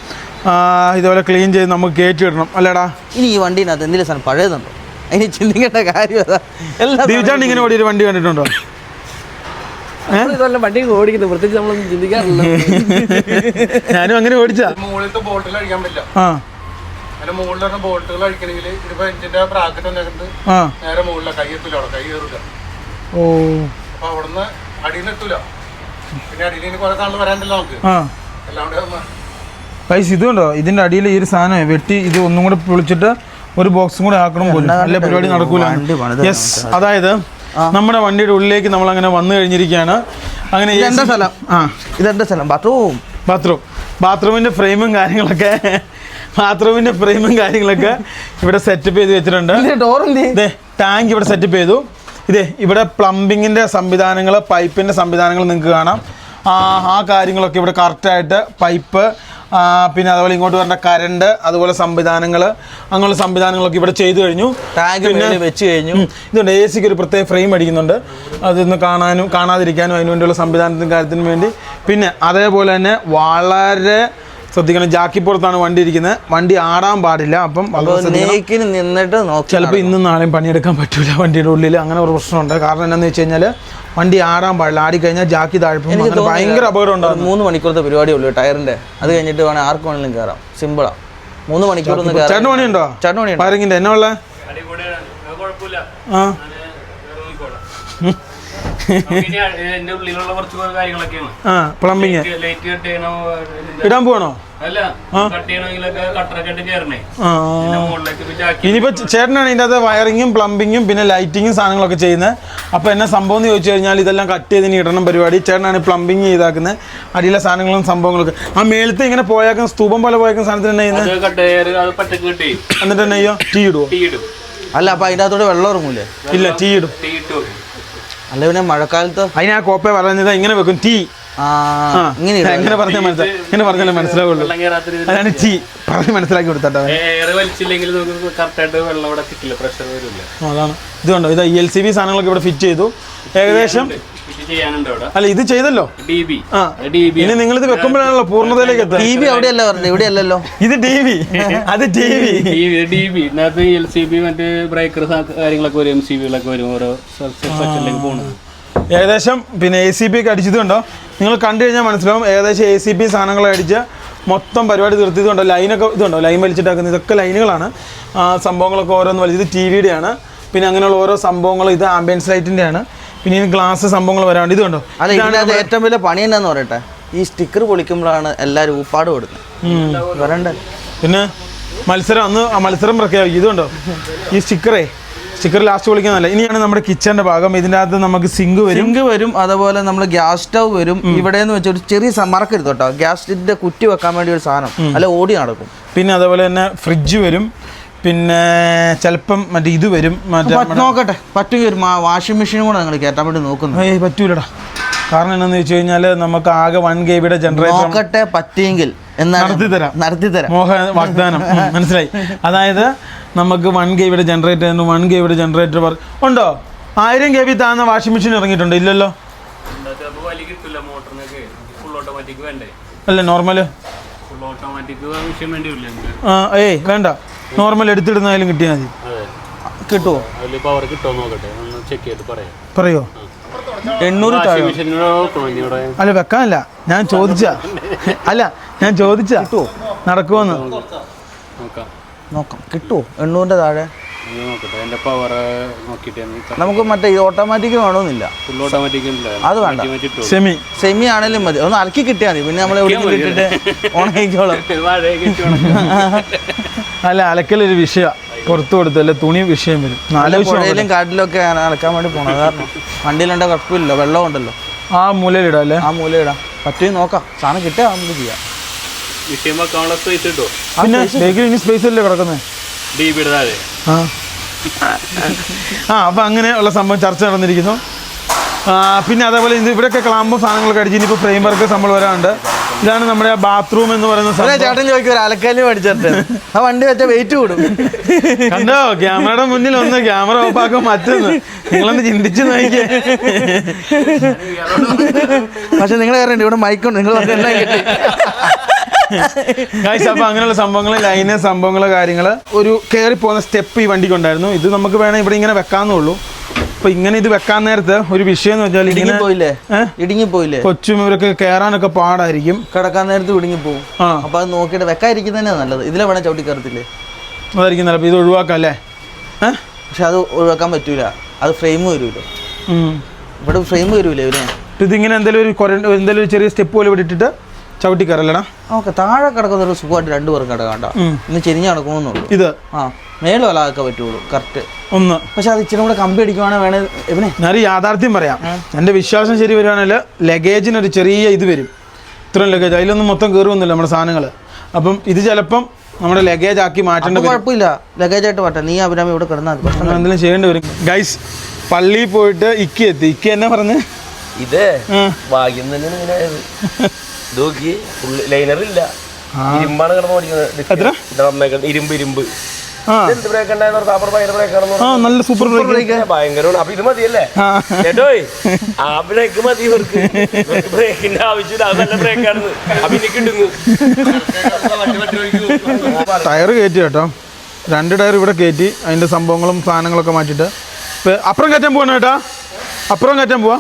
ഇതുപോലെ ക്ലീൻ ചെയ്ത് നമുക്ക് കയറ്റിയിടണം അല്ലേടാ. ഇനി ഈ വണ്ടീനകത്ത് എന്തെങ്കിലും സാധനം പഴയതുണ്ടോ? അതിന് ചിന്തിക്കേണ്ട കാര്യം അതാ. ദിവചാണ്ട് ഇങ്ങനെ ഓടിയൊരു വണ്ടി കണ്ടിട്ടുണ്ടോ? വണ്ടി ഓടിക്കുന്നത് പ്രത്യേകിച്ച് നമ്മളൊന്നും ചിന്തിക്കാറില്ല. ഞാനും അങ്ങനെ ഓടിച്ചാ. മുകളിലത്തെ ബോൾട്ടിൽ അടിക്കാൻ പറ്റില്ല. അതിന്റെ മുകളിൽ ബോൾട്ടുകൾ അടിക്കണമെങ്കിൽ ഇപ്പൊ എഞ്ചിന്റെ ബ്രാക്കറ്റ് വന്നിട്ടുണ്ട്. നേരെ മുകളിലെ കൈ എത്തൂല, കൈ കയറില്ല. ഓ അപ്പൊ അവിടുന്ന് അടിയിൽ എത്തൂല. പിന്നെ അടിയിൽ കുറെ സാധനം വരാണ്ടല്ലോ നമുക്ക്. എല്ലാം കൂടെ പൈസ ഇതുണ്ടോ ഇതിന്റെ അടിയിൽ ഈ ഒരു സാധനം വെട്ടി ഇത് ഒന്നും കൂടെ പൊളിച്ചിട്ട് ഒരു ബോക്സും കൂടെ ആക്കണം പോലും. നല്ല പരിപാടി നടക്കൂല. യെസ്, അതായത് നമ്മുടെ വണ്ടിയുടെ ഉള്ളിലേക്ക് നമ്മൾ അങ്ങനെ വന്നു കഴിഞ്ഞിരിക്കുകയാണ്. അങ്ങനെ ഇതെന്താ സ്ഥലം? ബാത്റൂമിന്റെ ഫ്രെയിമും കാര്യങ്ങളൊക്കെ ഇവിടെ സെറ്റപ്പ് ചെയ്ത് വെച്ചിട്ടുണ്ട്. ടാങ്ക് ഇവിടെ സെറ്റപ്പ് ചെയ്തു. ഇവിടെ പ്ലംബിങ്ങിന്റെ സംവിധാനങ്ങൾ, പൈപ്പിന്റെ സംവിധാനങ്ങൾ നിങ്ങൾക്ക് കാണാം. ആ കാര്യങ്ങളൊക്കെ ഇവിടെ കറക്റ്റായിട്ട് പൈപ്പ്, പിന്നെ അതുപോലെ ഇങ്ങോട്ട് വരേണ്ട കറണ്ട്, അതുപോലെ സംവിധാനങ്ങൾ, അങ്ങനെയുള്ള സംവിധാനങ്ങളൊക്കെ ഇവിടെ ചെയ്തു കഴിഞ്ഞു. പിന്നെ വെച്ച് കഴിഞ്ഞു. ഇതുണ്ട് AC ഒരു പ്രത്യേക ഫ്രെയിം അടിക്കുന്നുണ്ട്. അതൊന്ന് കാണാനും കാണാതിരിക്കാനും അതിനുവേണ്ടിയുള്ള സംവിധാനത്തിനും കാര്യത്തിനും വേണ്ടി. പിന്നെ അതേപോലെ തന്നെ വളരെ ശ്രദ്ധിക്കണം, ജാക്കിപ്പുറത്താണ് വണ്ടി ഇരിക്കുന്നത്. വണ്ടി ആടാൻ പാടില്ല. അപ്പം നിന്നിട്ട് ചിലപ്പോൾ ഇന്നും നാളെയും പണിയെടുക്കാൻ പറ്റൂല വണ്ടിയുടെ ഉള്ളിൽ. അങ്ങനെ ഒരു പ്രശ്നമുണ്ട്. കാരണം എന്താണെന്ന് വെച്ച് കഴിഞ്ഞാൽ വണ്ടി ആടാൻ പാടില്ല. ആടിക്കഴിഞ്ഞാൽ ജാക്കി താഴ്പും ഭയങ്കര അപകടം ഉണ്ടാകും. 3 മണിക്കൂറത്തെ പരിപാടിയുള്ളൂ ടയറിന്റെ. അത് കഴിഞ്ഞിട്ട് വേണം ആർക്ക് വേണമെങ്കിലും കയറാം. സിമ്പിളാ. 3 മണിക്കൂർ ചേട്ടൻ പണിയുണ്ടോ? വയറിങ്ങിന്റെ എന്നാ ഉള്ള പ്ലംബിങ് ഇടാൻ പോകണോ? ഇനിയിപ്പോ ചേട്ടനാണ് ഇതിൻ്റെ അകത്ത് വയറിങ്ങും പ്ലംബിങ്ങും പിന്നെ ലൈറ്റിങ്ങും സാധനങ്ങളൊക്കെ ചെയ്യുന്നത്. അപ്പോൾ എന്നാ സംഭവം എന്ന് ചോദിച്ചു കഴിഞ്ഞാൽ ഇതെല്ലാം കട്ട് ചെയ്ത് ഇനി ഇടണം പരിപാടി. ചേട്ടനാണ് പ്ലംബിങ് ചെയ്താക്കുന്നത്. അടിയിലെ സാധനങ്ങളും സംഭവങ്ങളൊക്കെ ആ മേളത്ത് ഇങ്ങനെ പോയാക്കും സ്തൂപം പോലെ പോയാക്കും സാധനത്തിന് തന്നെ ചെയ്യുന്നത്. എന്നിട്ട് തന്നെ ചെയ്യോ? ടീ ഇടുവോ? അല്ല അപ്പൊ അതിൻ്റെ അകത്തോടെ വെള്ളം ഇറങ്ങൂലേ? ഇല്ല, ടീ ഇടും. അല്ല പിന്നെ മഴക്കാലത്ത് അതിന് ആ കോപ്പ പറയുന്നത് ഇങ്ങനെ വെക്കും, ടീ. ഇങ്ങനെ പറഞ്ഞാലേ മനസ്സിലാവുള്ളൂ. അതാണ് ടീ പറഞ്ഞ് മനസ്സിലാക്കി കൊടുത്തട്ടോ. അതാണ് ഇതുണ്ടോ. ഇത് LCB സാധനങ്ങളൊക്കെ ഇവിടെ ഫിറ്റ് ചെയ്തു ഏകദേശം. അല്ല ഇത് ചെയ്തല്ലോ. ഇനി നിങ്ങളിത് വെക്കുമ്പോഴാണല്ലോ പൂർണ്ണതയിലേക്ക് എത്തുക. TV അവിടെയല്ല പറഞ്ഞത്, ഇവിടെ അല്ലല്ലോ. ഇത് TV, അത് TV. LCB മറ്റേ ബ്രേക്കർ കാര്യങ്ങളൊക്കെ വരും, MCBകളൊക്കെ വരും ഓരോ സെക്ഷനിലേക്ക് പോകുന്നത്. ഏകദേശം പിന്നെ ACB ഒക്കെ അടിച്ചതുണ്ടോ നിങ്ങൾ കണ്ടു കഴിഞ്ഞാൽ മനസ്സിലാവും. ഏകദേശം ACB സാധനങ്ങളെ അടിച്ച് മൊത്തം പരിപാടി തീർത്തിയതുണ്ടോ. ലൈനൊക്കെ ഇതുണ്ടോ, ലൈൻ വലിച്ചിട്ടാക്കുന്നത്. ഇതൊക്കെ ലൈനുകളാണ്. സംഭവങ്ങളൊക്കെ ഓരോന്ന് വലിച്ചത് TV-യുടെ ആണ്. പിന്നെ അങ്ങനെയുള്ള ഓരോ സംഭവങ്ങൾ ഇത് ആംബിയൻസ് ലൈറ്റിൻ്റെ ആണ്. പിന്നെ ഈ ഗ്ലാസ് സംഭവങ്ങൾ വരാണ്ട് ഇതുണ്ടോ. അല്ല ഇതിനകത്ത് ഏറ്റവും വലിയ പണി എന്നാന്ന് പറയട്ടെ, ഈ സ്റ്റിക്കർ പൊളിക്കുമ്പോഴാണ് എല്ലാവരും ഊപ്പാട് കൊടുക്കുന്നത്. വരണ്ടേ. പിന്നെ മത്സരം പ്രഖ്യാപിക്കും. ഇതുണ്ടോ ഈ സ്റ്റിക്കർ ലാസ്റ്റ് പൊളിക്കുന്നതല്ല. ഇനിയാണ് നമ്മുടെ കിച്ചന്റെ ഭാഗം. ഇതിൻ്റെ അകത്ത് നമുക്ക് സിങ്ക് വരും. അതുപോലെ നമ്മൾ ഗ്യാസ് സ്റ്റൗ വരും. ഇവിടെ എന്ന് വെച്ചാൽ ഒരു ചെറിയ മറക്കരുത് കേട്ടോ, ഗ്യാസിന്റെ കുറ്റി വെക്കാൻ വേണ്ടി ഒരു സാധനം അല്ല ഓടി നടക്കും. പിന്നെ അതേപോലെ തന്നെ ഫ്രിഡ്ജ് വരും. പിന്നെ ചിലപ്പം മറ്റേ ഇത് വരും. നോക്കട്ടെ പറ്റുമെങ്കിൽ ഒരു വാഷിംഗ് മെഷീനും കൂടെ നിങ്ങൾ കയറ്റാൻ വേണ്ടി നോക്കുന്നു. പറ്റൂലടാ. കാരണം എന്താണെന്ന് വെച്ച് കഴിഞ്ഞാൽ നമുക്ക് ആകെ 1 KB ജനറേറ്റർ നോക്കട്ടെ പറ്റിയെങ്കിൽ നടത്തിത്തരാം. മോഹ വാഗ്ദാനം മനസ്സിലായി. അതായത് നമുക്ക് 1 KB ജനറേറ്റർ 1 KB ജനറേറ്റർ ഉണ്ടോ? 1000 KB താഴ്ന്ന വാഷിംഗ് മെഷീൻ ഇറങ്ങിയിട്ടുണ്ടോ? ഇല്ലല്ലോ. അല്ല നോർമല് വേണ്ട, നോർമൽ എടുത്തിടുന്നായാലും കിട്ടിയാൽ മതി. കിട്ടുമോ? ചെക്ക് ചെയ്തിട്ട് പറയാം. പറയോ? 800 താഴെ അല്ല വെക്കാനല്ല ഞാൻ ചോദിച്ചാ നടക്കുമെന്ന്. നോക്കാം കിട്ടുമോ 800 താഴെ? നമുക്ക് മറ്റേ ഓട്ടോമാറ്റിക് വേണമെന്നില്ല, അത് വേണ്ട, സെമി ആണെങ്കിലും മതി. ഒന്ന് അലക്കി കിട്ടിയാൽ മതി, പിന്നെ നമ്മൾ എവിടെയെങ്കിലും ഇട്ടിട്ട് ഉണങ്ങിക്കോളാം. അല്ല അലക്കലൊരു വിഷയമാണ്, പുറത്തു കൊടുത്തല്ലേ തുണി വിഷയം വരും. പുഴയിലും കാട്ടിലൊക്കെ അലക്കാൻ വേണ്ടി പോകണം, കാരണം വണ്ടിയിലുണ്ടോ കുഴപ്പമില്ല, വെള്ളം ഉണ്ടല്ലോ. ആ മൂലയിലിടാം അല്ലേ? ആ മൂലയിടാം, പറ്റുമെങ്കിൽ നോക്കാം, സാധനം കിട്ടിയാൽ നമുക്ക് ചെയ്യാം. പിന്നെ ബേക്കിൽ ഇനി സ്പേസ് അല്ലേ കിടക്കുന്നത്? അപ്പം അങ്ങനെയുള്ള സംഭവം ചർച്ച നടന്നിരിക്കുന്നു. പിന്നെ അതേപോലെ ഇത് ഇവിടെയൊക്കെ ക്ലാമ്പും സാധനങ്ങളൊക്കെ അടിച്ച് ഇനിയിപ്പോൾ ഫ്രെയിം വർക്ക് നമ്മൾ വരാനുണ്ട്. ഇതാണ് നമ്മുടെ ബാത്റൂം എന്ന് പറയുന്ന ചേട്ടൻ ചോദിക്കും ഒരു അലക്കാലി പഠിച്ചിട്ട് ആ വണ്ടി വെച്ച വെയിറ്റ് കൂടും. കണ്ടോ ക്യാമറയുടെ മുന്നിൽ ഒന്ന് ക്യാമറ ഓഫാക്കും മറ്റൊന്ന്, നിങ്ങളൊന്ന് ചിന്തിച്ച് നോക്കിയേ. പക്ഷെ നിങ്ങൾ കയറേണ്ടി ഇവിടെ മൈക്കുണ്ട്, നിങ്ങൾ അപ്പൊ അങ്ങനെയുള്ള സംഭവങ്ങൾ, ലൈന് സംഭവങ്ങൾ, കാര്യങ്ങൾ. ഒരു കയറി പോകുന്ന സ്റ്റെപ്പ് ഈ വണ്ടിക്ക് ഉണ്ടായിരുന്നു. ഇത് നമുക്ക് വേണേൽ ഇവിടെ ഇങ്ങനെ വെക്കാന്നുള്ളൂ. അപ്പൊ ഇങ്ങനെ ഇത് വെക്കാൻ നേരത്ത് ഒരു വിഷയം എന്ന് വെച്ചാൽ ഇടുങ്ങിപ്പോയില്ലേ, കൊച്ചും ഇവരൊക്കെ കയറാനൊക്കെ പാടായിരിക്കും, കിടക്കാൻ നേരത്ത് ഇടുങ്ങിപ്പോവും. അപ്പൊ അത് നോക്കിയിട്ട് വെക്കാതിരിക്കുന്നതന്നെ നല്ലത്. ഇതിലെ വേണേൽ ചവിട്ടി കയറത്തില്ലേ, അതായിരിക്കും നല്ലത്. ഇത് ഒഴിവാക്കാം അല്ലേ? പക്ഷെ അത് ഒഴിവാക്കാൻ പറ്റൂല, അത് ഫ്രെയിം വരൂല്ലോ. ഇവിടെ ഫ്രെയിം വരൂലേ ഇവര്. ഇതിങ്ങനെ എന്തെങ്കിലും ഒരു ചെറിയ സ്റ്റെപ്പ് പോലെ ഇവിടെ ഇട്ടിട്ട് ചവിട്ടി കയറല്ലടാ. ഓക്കെ, താഴെ കിടക്കുന്ന ഒരു സുഖമായിട്ട് 2 പേർക്ക് കിടക്കാണ്ട, ഇന്ന് ചെരിഞ്ഞ് നടക്കണമെന്നുള്ളൂ. ഇത് മേലും അലാതൊക്കെ പറ്റുള്ളൂ കറക്റ്റ് ഒന്ന്. പക്ഷെ അത് ഇച്ചിരി കൂടെ കമ്പി അടിക്കുവാണെങ്കിൽ വേണേൽ ഇവനെ ഞാനൊരു യാഥാർത്ഥ്യം പറയാം. എൻ്റെ വിശ്വാസം ശരി വരുവാണെങ്കിൽ ലഗേജിനൊരു ചെറിയ ഇത് വരും, ഇത്രയും ലഗേജ്, അതിലൊന്നും മൊത്തം കയറുമെന്നില്ല നമ്മുടെ സാധനങ്ങൾ. അപ്പം ഇത് ചിലപ്പം നമ്മുടെ ലഗേജ് ആക്കി മാറ്റേണ്ട. കുഴപ്പമില്ല, ലഗേജ് ആയിട്ട് മാറ്റാം, നീ അഭിരാമി ഇവിടെ കിടന്നാൽ പ്രശ്നം എന്തെങ്കിലും ചെയ്യേണ്ടി വരും. ഗൈസ് പള്ളിയിൽ പോയിട്ട് ഇക്ക എത്തി. ഇക്ക എന്നാ പറഞ്ഞ് ഇത് ഭാഗ്യം തന്നെയാണ് ഇങ്ങനെ ആയത്. നോക്കി ലൈനറില്ല, ഇരുമ്പാണ് കിടന്ന് ഓടിക്കുന്നത്. ഇരുമ്പ് എന്ത് ബ്രേക്ക് ഉണ്ടായിരുന്നു, നല്ല സൂപ്പർ ബ്രേക്ക്, ഭയങ്കരമാണ്. അപ്പൊ ഇത് മതിയല്ലേ ചേട്ടോ, ആ ബ്രേക്ക് മതി ഇവർക്ക്, ബ്രേക്കിന്റെ ആവശ്യമില്ല, അത് നല്ല ബ്രേക്കാണ്. അപ്പൊ ഇനി കിട്ടുന്നു ടയർ കയറ്റി കേട്ടോ, 2 ടയർ ഇവിടെ കയറ്റി, അതിന്റെ സംഭവങ്ങളും സാധനങ്ങളൊക്കെ മാറ്റിയിട്ട് അപ്പുറം കയറ്റാൻ പോവാണ് കേട്ടാ. അപ്പുറം കയറ്റാൻ പോവാ.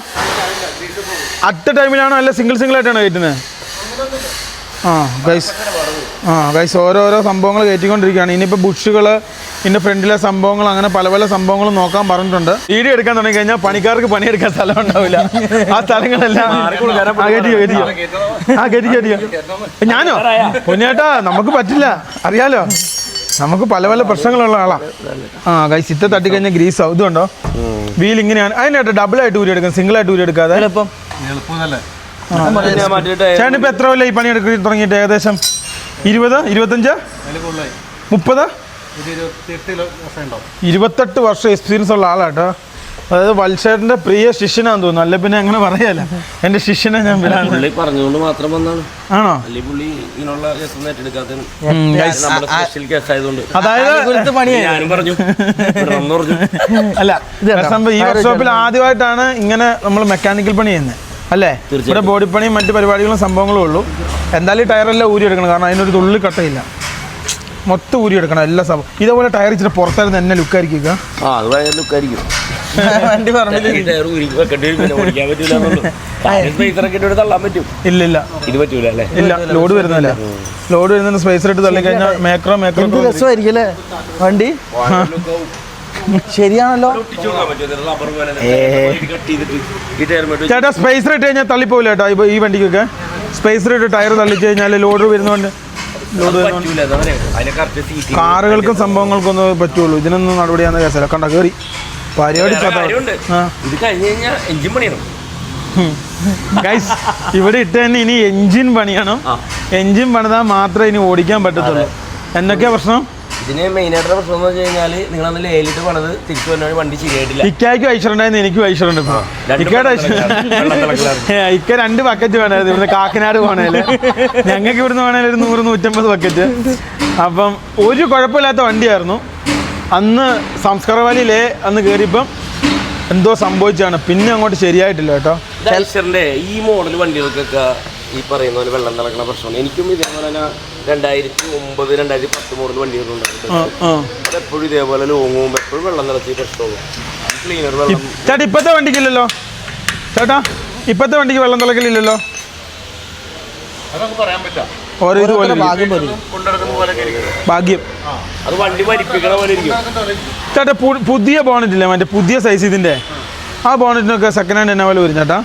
അറ്റ് ടൈമിലാണോ അല്ല സിംഗിൾ ആയിട്ടാണോ കയറ്റുന്നത്? ഗൈസ് ഓരോരോ സംഭവങ്ങൾ കയറ്റിക്കൊണ്ടിരിക്കുകയാണ്. ഇനിയിപ്പോൾ ബുഷുകൾ, ഇതിൻ്റെ ഫ്രണ്ടിലെ സംഭവങ്ങൾ, അങ്ങനെ പല പല സംഭവങ്ങളും നോക്കാൻ പറഞ്ഞിട്ടുണ്ട്. വീഡിയോ എടുക്കാൻ തുടങ്ങി കഴിഞ്ഞാൽ പണിക്കാർക്ക് പണിയെടുക്കാൻ സ്ഥലം ഉണ്ടാവില്ല. ആ സ്ഥലങ്ങളെല്ലാം കയറ്റിക്കോ. ഞാനോ പൊന്നേട്ടാ, നമുക്ക് പറ്റില്ല, അറിയാലോ, നമുക്ക് പല പല പ്രശ്നങ്ങളുള്ള ആളാ. ഗൈസ് ഇത്ത തട്ടിക്കഴിഞ്ഞാൽ ഗ്രീസ് ആവും. ഇതുണ്ടോ വീൽ ഇങ്ങനെയാണ്, അതിനായിട്ട് ഡബിളായിട്ട് ഊരി എടുക്കാം, സിംഗിളായിട്ട് ഊരി എടുക്കാതെ. എളുപ്പം ചേട്ടൻ ഇപ്പൊ എത്ര കൊല്ലം ഈ പണി എടുക്കി തുടങ്ങിയിട്ട്? ഏകദേശം 20, 25, 30, 28 വർഷം എക്സ്പീരിയൻസ് ഉള്ള ആളാട്ടോ. അതായത് വത്സേട്ടന്റെ പ്രിയ ശിഷ്യനാന്ന് തോന്നുന്നു, അല്ലെ പിന്നെ അങ്ങനെ പറയാല. എന്റെ ശിഷ്യനെ ഞാൻ പറഞ്ഞുകൊണ്ട് മാത്രം വന്നാണ്. ആണോ? അതായത് അല്ല, ഈ വർക്ക്ഷോപ്പിൽ ആദ്യമായിട്ടാണ് ഇങ്ങനെ നമ്മൾ മെക്കാനിക്കൽ പണി ചെയ്യുന്നത് അല്ലേ? ഇവിടെ ബോഡി പണിയും മറ്റു പരിപാടികളും സംഭവങ്ങളും ഉള്ളൂ. എന്തായാലും ഈ ടയറെല്ലാം ഊരി എടുക്കണം, കാരണം അതിനൊരു തുള്ളി കട്ടയില്ല, മൊത്തം ഊരി എടുക്കണം എല്ലാ സംഭവം. ഇതേപോലെ ടയർ ഇച്ചിരി പുറത്തായിരുന്നു എന്നെ ലുക്കായിരിക്കും. വണ്ടി പറഞ്ഞില്ല, ഇല്ല ഇത് പറ്റൂല അല്ലേ? ഇല്ല, ലോഡ് വരുന്നില്ല. ലോഡ് വരുന്ന സ്പേസ് ഇട്ട് തള്ളി കഴിഞ്ഞാൽ മേക്രോ രസമായിരിക്കും അല്ലേ വണ്ടി? ശരിയാണല്ലോ ചേട്ടാ. സ്പേസർ ഇട്ട് കഴിഞ്ഞാൽ തള്ളിപ്പോവില്ല കേട്ടോ ഈ വണ്ടിക്കൊക്കെ. സ്പേസർ ഇട്ട് ടയർ തള്ളിച്ച് കഴിഞ്ഞാൽ ലോഡ് വരുന്നതുകൊണ്ട് കാറുകൾക്കും സംഭവങ്ങൾക്കൊന്നും പറ്റുള്ളൂ, ഇതിനൊന്നും നടപടിയാന്ന് കേസല്ല. കണ്ട കയറി പരിപാടി. ഗൈസ് ഇവിടെ ഇട്ട് തന്നെ ഇനി എൻജിൻ പണിയണം. എൻജിൻ പണിതാൽ മാത്രമേ ഇനി ഓടിക്കാൻ പറ്റത്തുള്ളൂ. എന്തൊക്കെയാ പ്രശ്നം? ഇതിന് മെയിനായിട്ടുള്ള പ്രശ്നം എന്ന് വെച്ച് കഴിഞ്ഞാൽ നിങ്ങളന്ന് ലേലിട്ട് പണിത് തിരിച്ചു വന്നാൽ വണ്ടി ശരിയായിട്ടില്ല. ഇക്കായ്ക്ക് ഐശ്വറുണ്ടായിരുന്നു, എനിക്കും ഐശ്വറുണ്ട്. ഇപ്പൊ ഇക്കയുടെ ഇക്ക 2 ബക്കറ്റ് വേണമായിരുന്നു ഇവിടുന്ന് കാക്കനാട് പോണേല്. ഞങ്ങൾക്ക് ഇവിടുന്ന് വേണേൽ ഒരു 100-150 ബക്കറ്റ്. അപ്പം ഒരു കുഴപ്പമില്ലാത്ത വണ്ടിയായിരുന്നു. അന്ന് സംസ്കാര വാലിയിലെ അന്ന് കയറിയപ്പം എന്തോ സംഭവിച്ചാണ്, പിന്നെ അങ്ങോട്ട് ശരിയായിട്ടില്ല കേട്ടോ. ഈ മോഡൽ വണ്ടികൾക്കൊക്കെ ഈ പറയുന്ന പോലെ വെള്ളം തിളക്കണ പ്രശ്നമാണ്. എനിക്കും ഇതേപോലെ തന്നെ 2009-2010 മോഡൽ വണ്ടികളുണ്ടായിരുന്നു. എപ്പോഴും ഇതേപോലെ ലോങ്ങും എപ്പോഴും വെള്ളം തിളച്ച് പ്രശ്നവും. ക്ലീനർ വെള്ളം ചേട്ടാ ഇപ്പത്തെ വണ്ടിക്കില്ലല്ലോ ചേട്ടാ, ഇപ്പത്തെ വണ്ടിക്ക് വെള്ളം തിളക്കലില്ലല്ലോ. അതൊക്കെ പറയാൻ പറ്റാം. ഓരോ ഇതുപോലെ കൊണ്ടെടുക്കുന്ന പോലെ ഭാഗ്യം. അത് വണ്ടി വലിപ്പിക്കണ പോലെ ഇരിക്കും. ചേട്ടാ പുതിയ ബോണറ്റ് ഇല്ലേ, മറ്റേ പുതിയ സൈസ് ഇതിൻ്റെ, ആ ബോണറ്റിനൊക്കെ സെക്കൻഡ് ഹാൻഡ് എന്നാ പോലെ വരും ചേട്ടാ?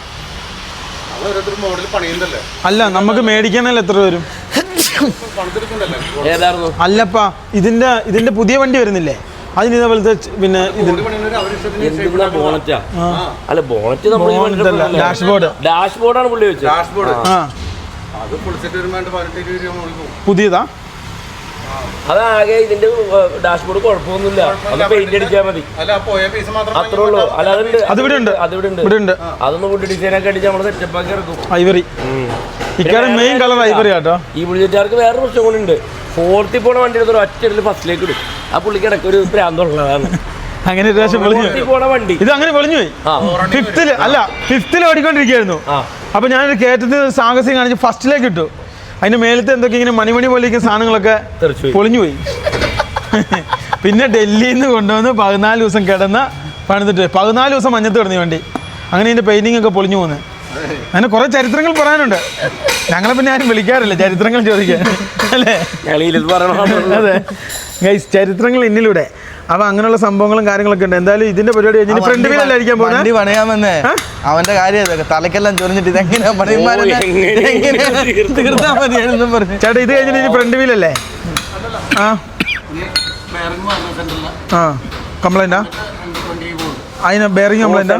മോഡൽ പണിയുന്നല്ലേ? അല്ല, നമുക്ക് മേടിക്കാനല്ല എത്ര വരും? ഏതായിരുന്നു? അല്ലപ്പാ, ഇതിന്റെ പുതിയ വണ്ടി വരുന്നില്ലേ, അതിന് ഇതേപോലത്തെ പിന്നെ എന്തിനാ ബോണറ്റാ? അല്ല ബോണറ്റ് നമ്മൾ ഡാഷ്ബോർഡാണ് പുള്ളി വെച്ചത്. അത് ഫുൾ സെറ്റ് വരുമ്പോൾ 18 രൂപ മുകളിൽ പോകും. പുതിയതാ? അതാകെ ഇതിന്റെ ഡാഷ്ബോർഡ് കുഴപ്പമൊന്നുമില്ല, അത് പെയിന്റ് അടിച്ചാൽ മതി. അല്ല പോയ പീസ് മാത്രം അത്രേ ഉള്ളൂ. അല്ല അതിവിടെ ഉണ്ട്. അതൊന്ന് ഫുഡ് ഡിസൈനൊക്കെ അടിച്ച് നമ്മൾ സെറ്റപ്പ് ആക്കി ഇറക്കും. ഐവറി മെയിൻ കളർ ഐവറി ആട്ടോ. ഈ ബുള്ളറ്റുകാർക്ക് വേറെ പ്രശ്നം കൊണ്ടുണ്ട്. 4th പോണ വണ്ടി എടുത്തൊരു ഒറ്റ ഫസ്റ്റിലേക്ക് ഇടും. ആ പുള്ളിക്ക് ഇടയ്ക്ക് ഒരു പ്രാന്തമുള്ളതാണ്. അങ്ങനെ ഒരു പ്രാവശ്യം പോണ വണ്ടി ഇത് അങ്ങനെ പൊളിഞ്ഞു പോയി. 5th ഓടിക്കൊണ്ടിരിക്കുകയായിരുന്നു. അപ്പൊ ഞാനൊരു കയറ്റത്തിൽ സാഹസം കാണിച്ച് ഫസ്റ്റിലേക്ക് ഇട്ടു. അതിന്റെ മേലത്തെ എന്തൊക്കെ ഇങ്ങനെ മണിമണി പോലെ ഇരിക്കുന്ന സാധനങ്ങളൊക്കെ പൊളിഞ്ഞു പോയി. പിന്നെ ഡൽഹിയിൽ നിന്ന് കൊണ്ടുവന്ന് 14 ദിവസം കിടന്ന് പണിതിട്ട് 14 ദിവസം മഞ്ഞത്ത് കിടന്നു വണ്ടി. അങ്ങനെ ഇതിന്റെ പെയിന്റിംഗ് ഒക്കെ പൊളിഞ്ഞു പോകുന്നത്. അങ്ങനെ കുറെ ചരിത്രങ്ങൾ പറയാനുണ്ട്. ഞങ്ങളെ പിന്നെ ആരും വിളിക്കാറില്ല ചരിത്രങ്ങൾ ചോദിക്കാൻ, അല്ലേ? അതെ ഗൈസ്, ചരിത്രങ്ങൾ എന്നിലൂടെ. അപ്പൊ അങ്ങനെയുള്ള സംഭവങ്ങളും കാര്യങ്ങളൊക്കെ ഉണ്ട്. എന്തായാലും ഇതിന്റെ പരിപാടി കഴിഞ്ഞ് ഫ്രണ്ട് വീലല്ലായിരിക്കാൻ പോകുന്നത്. പണിയാമെന്നേ അവന്റെ കാര്യം തലക്കെല്ലാം ചൊറിഞ്ഞിട്ട് ഇതെങ്ങനെയാ തീർത്താ മതിയായിരുന്നു പറഞ്ഞു. ചേട്ടാ ഇത് കഴിഞ്ഞിട്ട് ഇനി ഫ്രണ്ട് വീലല്ലേ? ആ കംപ്ലൈന്റാ? അതിന് ബെയറിംഗ് കംപ്ലൈന്റ്.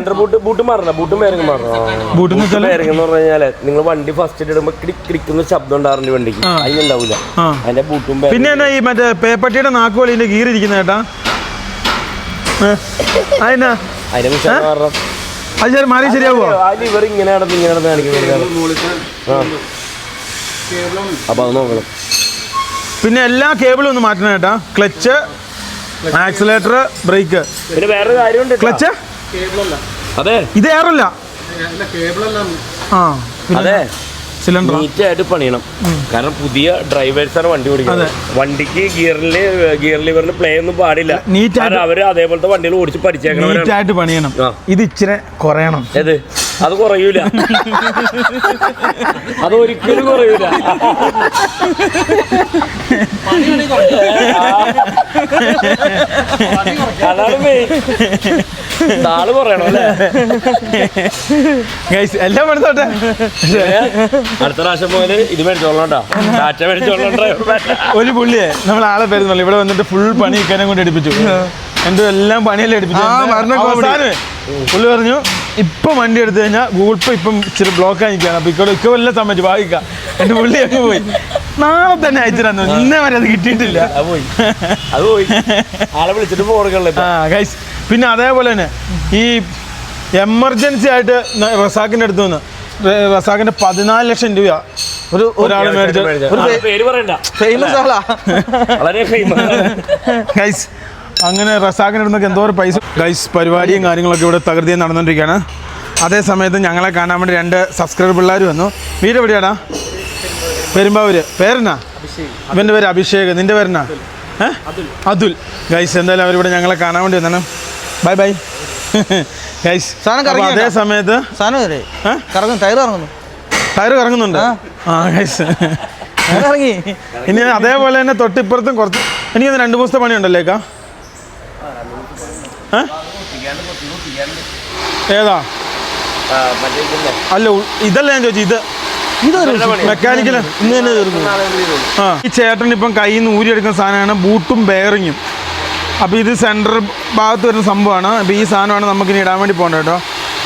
ബൂട്ട് മാറണം. ബൂട്ട് എന്ന് പറഞ്ഞാല് നിങ്ങൾ വണ്ടി ഫസ്റ്റ് ഇടുമ്പോ ക്ലിക്കുന്ന ശബ്ദം ഉണ്ടാറുണ്ട് വണ്ടിക്ക്, അതിനുണ്ടാവില്ല. അതിന്റെ ബൂട്ടും പിന്നെ എന്നാ ഈ മറ്റേ പേപ്പട്ടിയുടെ നാക്കുപോലെ ഇതിന്റെ ഗീർ ഇരിക്കുന്ന ചേട്ടാ, അതിനാ അത് മാറി ശരിയാവോ? ഇവർ ഇങ്ങനെ അപ്പൊ അത് നോക്കണം. പിന്നെ എല്ലാ കേബിളും ഒന്ന് മാറ്റണം ചേട്ടാ. Clutch, accelerator, brake. പിന്നെ വേറൊരു കാര്യമുണ്ട്. ക്ലച്ച് അതെ ഇത് ഏറല്ല. അതെ സിലിണ്ടർ നീറ്റായിട്ട് പണിയണം. കാരണം പുതിയ ഡ്രൈവേഴ്സാണ് വണ്ടി ഓടിക്കുന്നത്. വണ്ടിക്ക് ഗിയർ ലിവറിന് പ്ലേ ഒന്നും പാടില്ല. അവര് അതേപോലത്തെ വണ്ടികൾ ഓടിച്ച് പഠിച്ചേക്കണം. പണിയണം. ഇത് ഇച്ചിരി കുറയണം. ഏത്? അത് കുറയൂല, അതൊരിക്കലും കുറയൂല. അതാണ് മെയിൻ. താള് പറയണം അല്ലേ? എല്ലാം എടുത്തോട്ടെ. അടുത്ത പ്രാവശ്യം പോലെ ഇത് മേടിച്ചോളണ്ടാ, ടാറ്റ മേടിച്ചോളണ്ട. ഒരു പുള്ളിയെ നമ്മൾ ആളെ പേരുന്നല്ലോ ഇവിടെ വന്നിട്ട് ഫുൾ പണി ഇക്കാനെ കൊണ്ട് എടുപ്പിച്ചു. എന്റെ എല്ലാം പണിയെല്ലാം എടുപ്പിച്ചു. പുള്ളി പറഞ്ഞു ഇപ്പൊ വണ്ടി എടുത്തു കഴിഞ്ഞാൽ ഗൂഗിൾ പേ ഇപ്പം ഇച്ചിരി ബ്ലോക്ക് ആയിരിക്കാണ്. അപ്പൊ ഇക്ക എല്ലാം സമ്മതിച്ചു ഭാഗിക്കാം. എന്റെ പുള്ളി അങ്ങ് പോയി. നാളെ തന്നെ അയച്ചു തന്നു. ഇന്നേ വരെ അത് കിട്ടിയിട്ടില്ല. ആളെ വിളിച്ചിട്ട് പോകണല്ലേ. ഗൈസ് പിന്നെ അതേപോലെ തന്നെ ഈ എമർജൻസി ആയിട്ട് റസാഖിന്റെ അടുത്ത് നിന്ന് റസാഖിന്റെ 14 ലക്ഷം രൂപ ഒരാൾ മേടിച്ചു. പേര് പറയണ്ട, ഫേമസ് ആളാ, വളരെ ഫേമസ്. ഗൈസ് അങ്ങനെ റസാഖിൻ്റെ അടുത്തൊക്കെ എന്തോരം പൈസ. ഗൈസ് പരിപാടിയും കാര്യങ്ങളൊക്കെ ഇവിടെ തകൃതിയും നടന്നുകൊണ്ടിരിക്കുകയാണ്. അതേ സമയത്ത് ഞങ്ങളെ കാണാൻ വേണ്ടി 2 സബ്സ്ക്രൈബർ പിള്ളേർ വന്നു. വീട് എവിടെയാടാ? പെരുമ്പാവൂര്. പേരെന്നാ? ഇവൻ്റെ പേര് അഭിഷേക്. നിന്റെ പേരെന്നാ? അതുൽ. ഗൈസ് എന്തായാലും അവരിവിടെ ഞങ്ങളെ കാണാൻ വേണ്ടി വന്നാണ്. Bye bye guys. അതേ സമയത്ത് ടയർ കറങ്ങുന്നുണ്ട്. ഗൈസ് ഇറങ്ങി. ഇനി അതേപോലെ തന്നെ തൊട്ടിപ്പുറത്തും കുറച്ച് എനിക്കൊന്ന് 2 ദിവസത്തെ പണിയുണ്ടല്ലേക്കാ? ഏതാ? അല്ല ഇതല്ല ഞാൻ ചോദിച്ചു. ഇതൊരു മെക്കാനിക്കൽ ഇന്ന് തന്നെ തീർന്നു. ഈ ചേട്ടൻ ഇപ്പം കയ്യിൽ നിന്ന് ഊരിയെടുക്കുന്ന സാധനമാണ് ബൂട്ടും ബെയറിങ്ങും. അപ്പോൾ ഇത് സെൻറ്റർ ഭാഗത്ത് വരുന്ന സംഭവമാണ്. അപ്പോൾ ഈ സാധനമാണ് നമുക്കിനി ഇടാൻ വേണ്ടി പോകേണ്ടത് കേട്ടോ.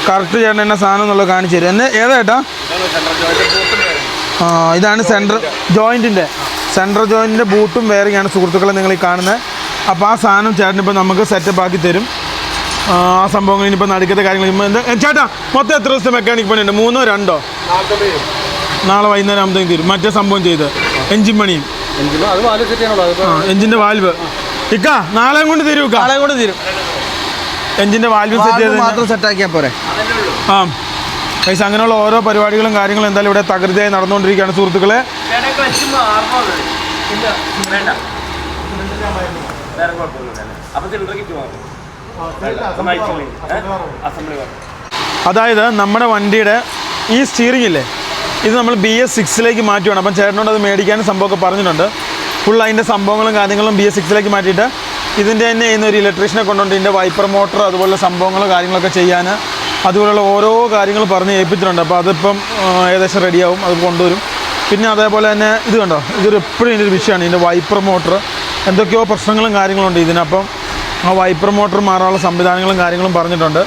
കറക്റ്റ് ചേട്ടൻ എന്നെ സാധനം എന്നുള്ളത് കാണിച്ചു തരും. എന്നെ ഏതാ ചേട്ടാ? ഇതാണ് സെൻറ്റർ ജോയിൻറ്റിൻ്റെ ബൂട്ടും ബെയറിങ്ങാണ് സുഹൃത്തുക്കളെ നിങ്ങൾ ഈ കാണുന്നത്. അപ്പോൾ ആ സാധനം ചേട്ടനിപ്പോൾ നമുക്ക് സെറ്റപ്പ് ആക്കി തരും. ആ സംഭവങ്ങൾ ഇനിയിപ്പോൾ നടുക്കത്തെ കാര്യങ്ങൾ. ചേട്ടാ മൊത്തം എത്ര ദിവസത്തെ മെക്കാനിക് പണിയുണ്ട്? 3 or 2? നാളെ വൈകുന്നേരം ആകുമ്പോഴത്തേക്കും തരും. മറ്റേ സംഭവം ചെയ്ത് എഞ്ചിൻ പണിയും എഞ്ചിൻ്റെ വാൽവ് ഇക്ക നാളെ കൊണ്ട് തരും. നാളെ കൊണ്ട് തരും. എഞ്ചിൻ്റെ വാൽവ് സെറ്റ് ചെയ്ത് മാത്രം സെറ്റാക്കിയാൽ പോരെ. ഗൈസ് അങ്ങനെയുള്ള ഓരോ പരിപാടികളും കാര്യങ്ങളും എന്തായാലും ഇവിടെ തകൃതിയായി നടന്നുകൊണ്ടിരിക്കുകയാണ് സുഹൃത്തുക്കളെ. അതായത് നമ്മുടെ വണ്ടിയുടെ ഈ സ്റ്റിയറിംഗ് ഇല്ലേ, ഇത് നമ്മൾ BS6 മാറ്റുവാണ്. അപ്പം ചേട്ടനോട് അത് മേടിക്കാനും സംഭവമൊക്കെ പറഞ്ഞിട്ടുണ്ട്. ഫുൾ അതിൻ്റെ സംഭവങ്ങളും കാര്യങ്ങളും BS6 മാറ്റിയിട്ട് ഇതിൻ്റെ തന്നെ ചെയ്യുന്ന ഒരു ഇലക്ട്രീഷ്യനെ കൊണ്ടുണ്ട് ഇതിൻ്റെ വൈപ്പർ മോട്ടർ അതുപോലുള്ള സംഭവങ്ങളും കാര്യങ്ങളൊക്കെ ചെയ്യാൻ അതുപോലുള്ള ഓരോ കാര്യങ്ങൾ പറഞ്ഞ് ഏൽപ്പിച്ചിട്ടുണ്ട്. അപ്പോൾ അതിപ്പം ഏകദേശം റെഡിയാവും, അത് കൊണ്ടുവരും. പിന്നെ അതേപോലെ തന്നെ ഇത് കണ്ടോ, ഇതൊരു എപ്പോഴും ഇതിൻ്റെ ഒരു വിഷയമാണ്. ഇതിൻ്റെ വൈപ്പർ മോട്ടർ എന്തൊക്കെയോ പ്രശ്നങ്ങളും കാര്യങ്ങളുണ്ട് ഇതിനപ്പം ആ വൈപ്പർ മോട്ടർ മാറാനുള്ള സംവിധാനങ്ങളും കാര്യങ്ങളും പറഞ്ഞിട്ടുണ്ട്.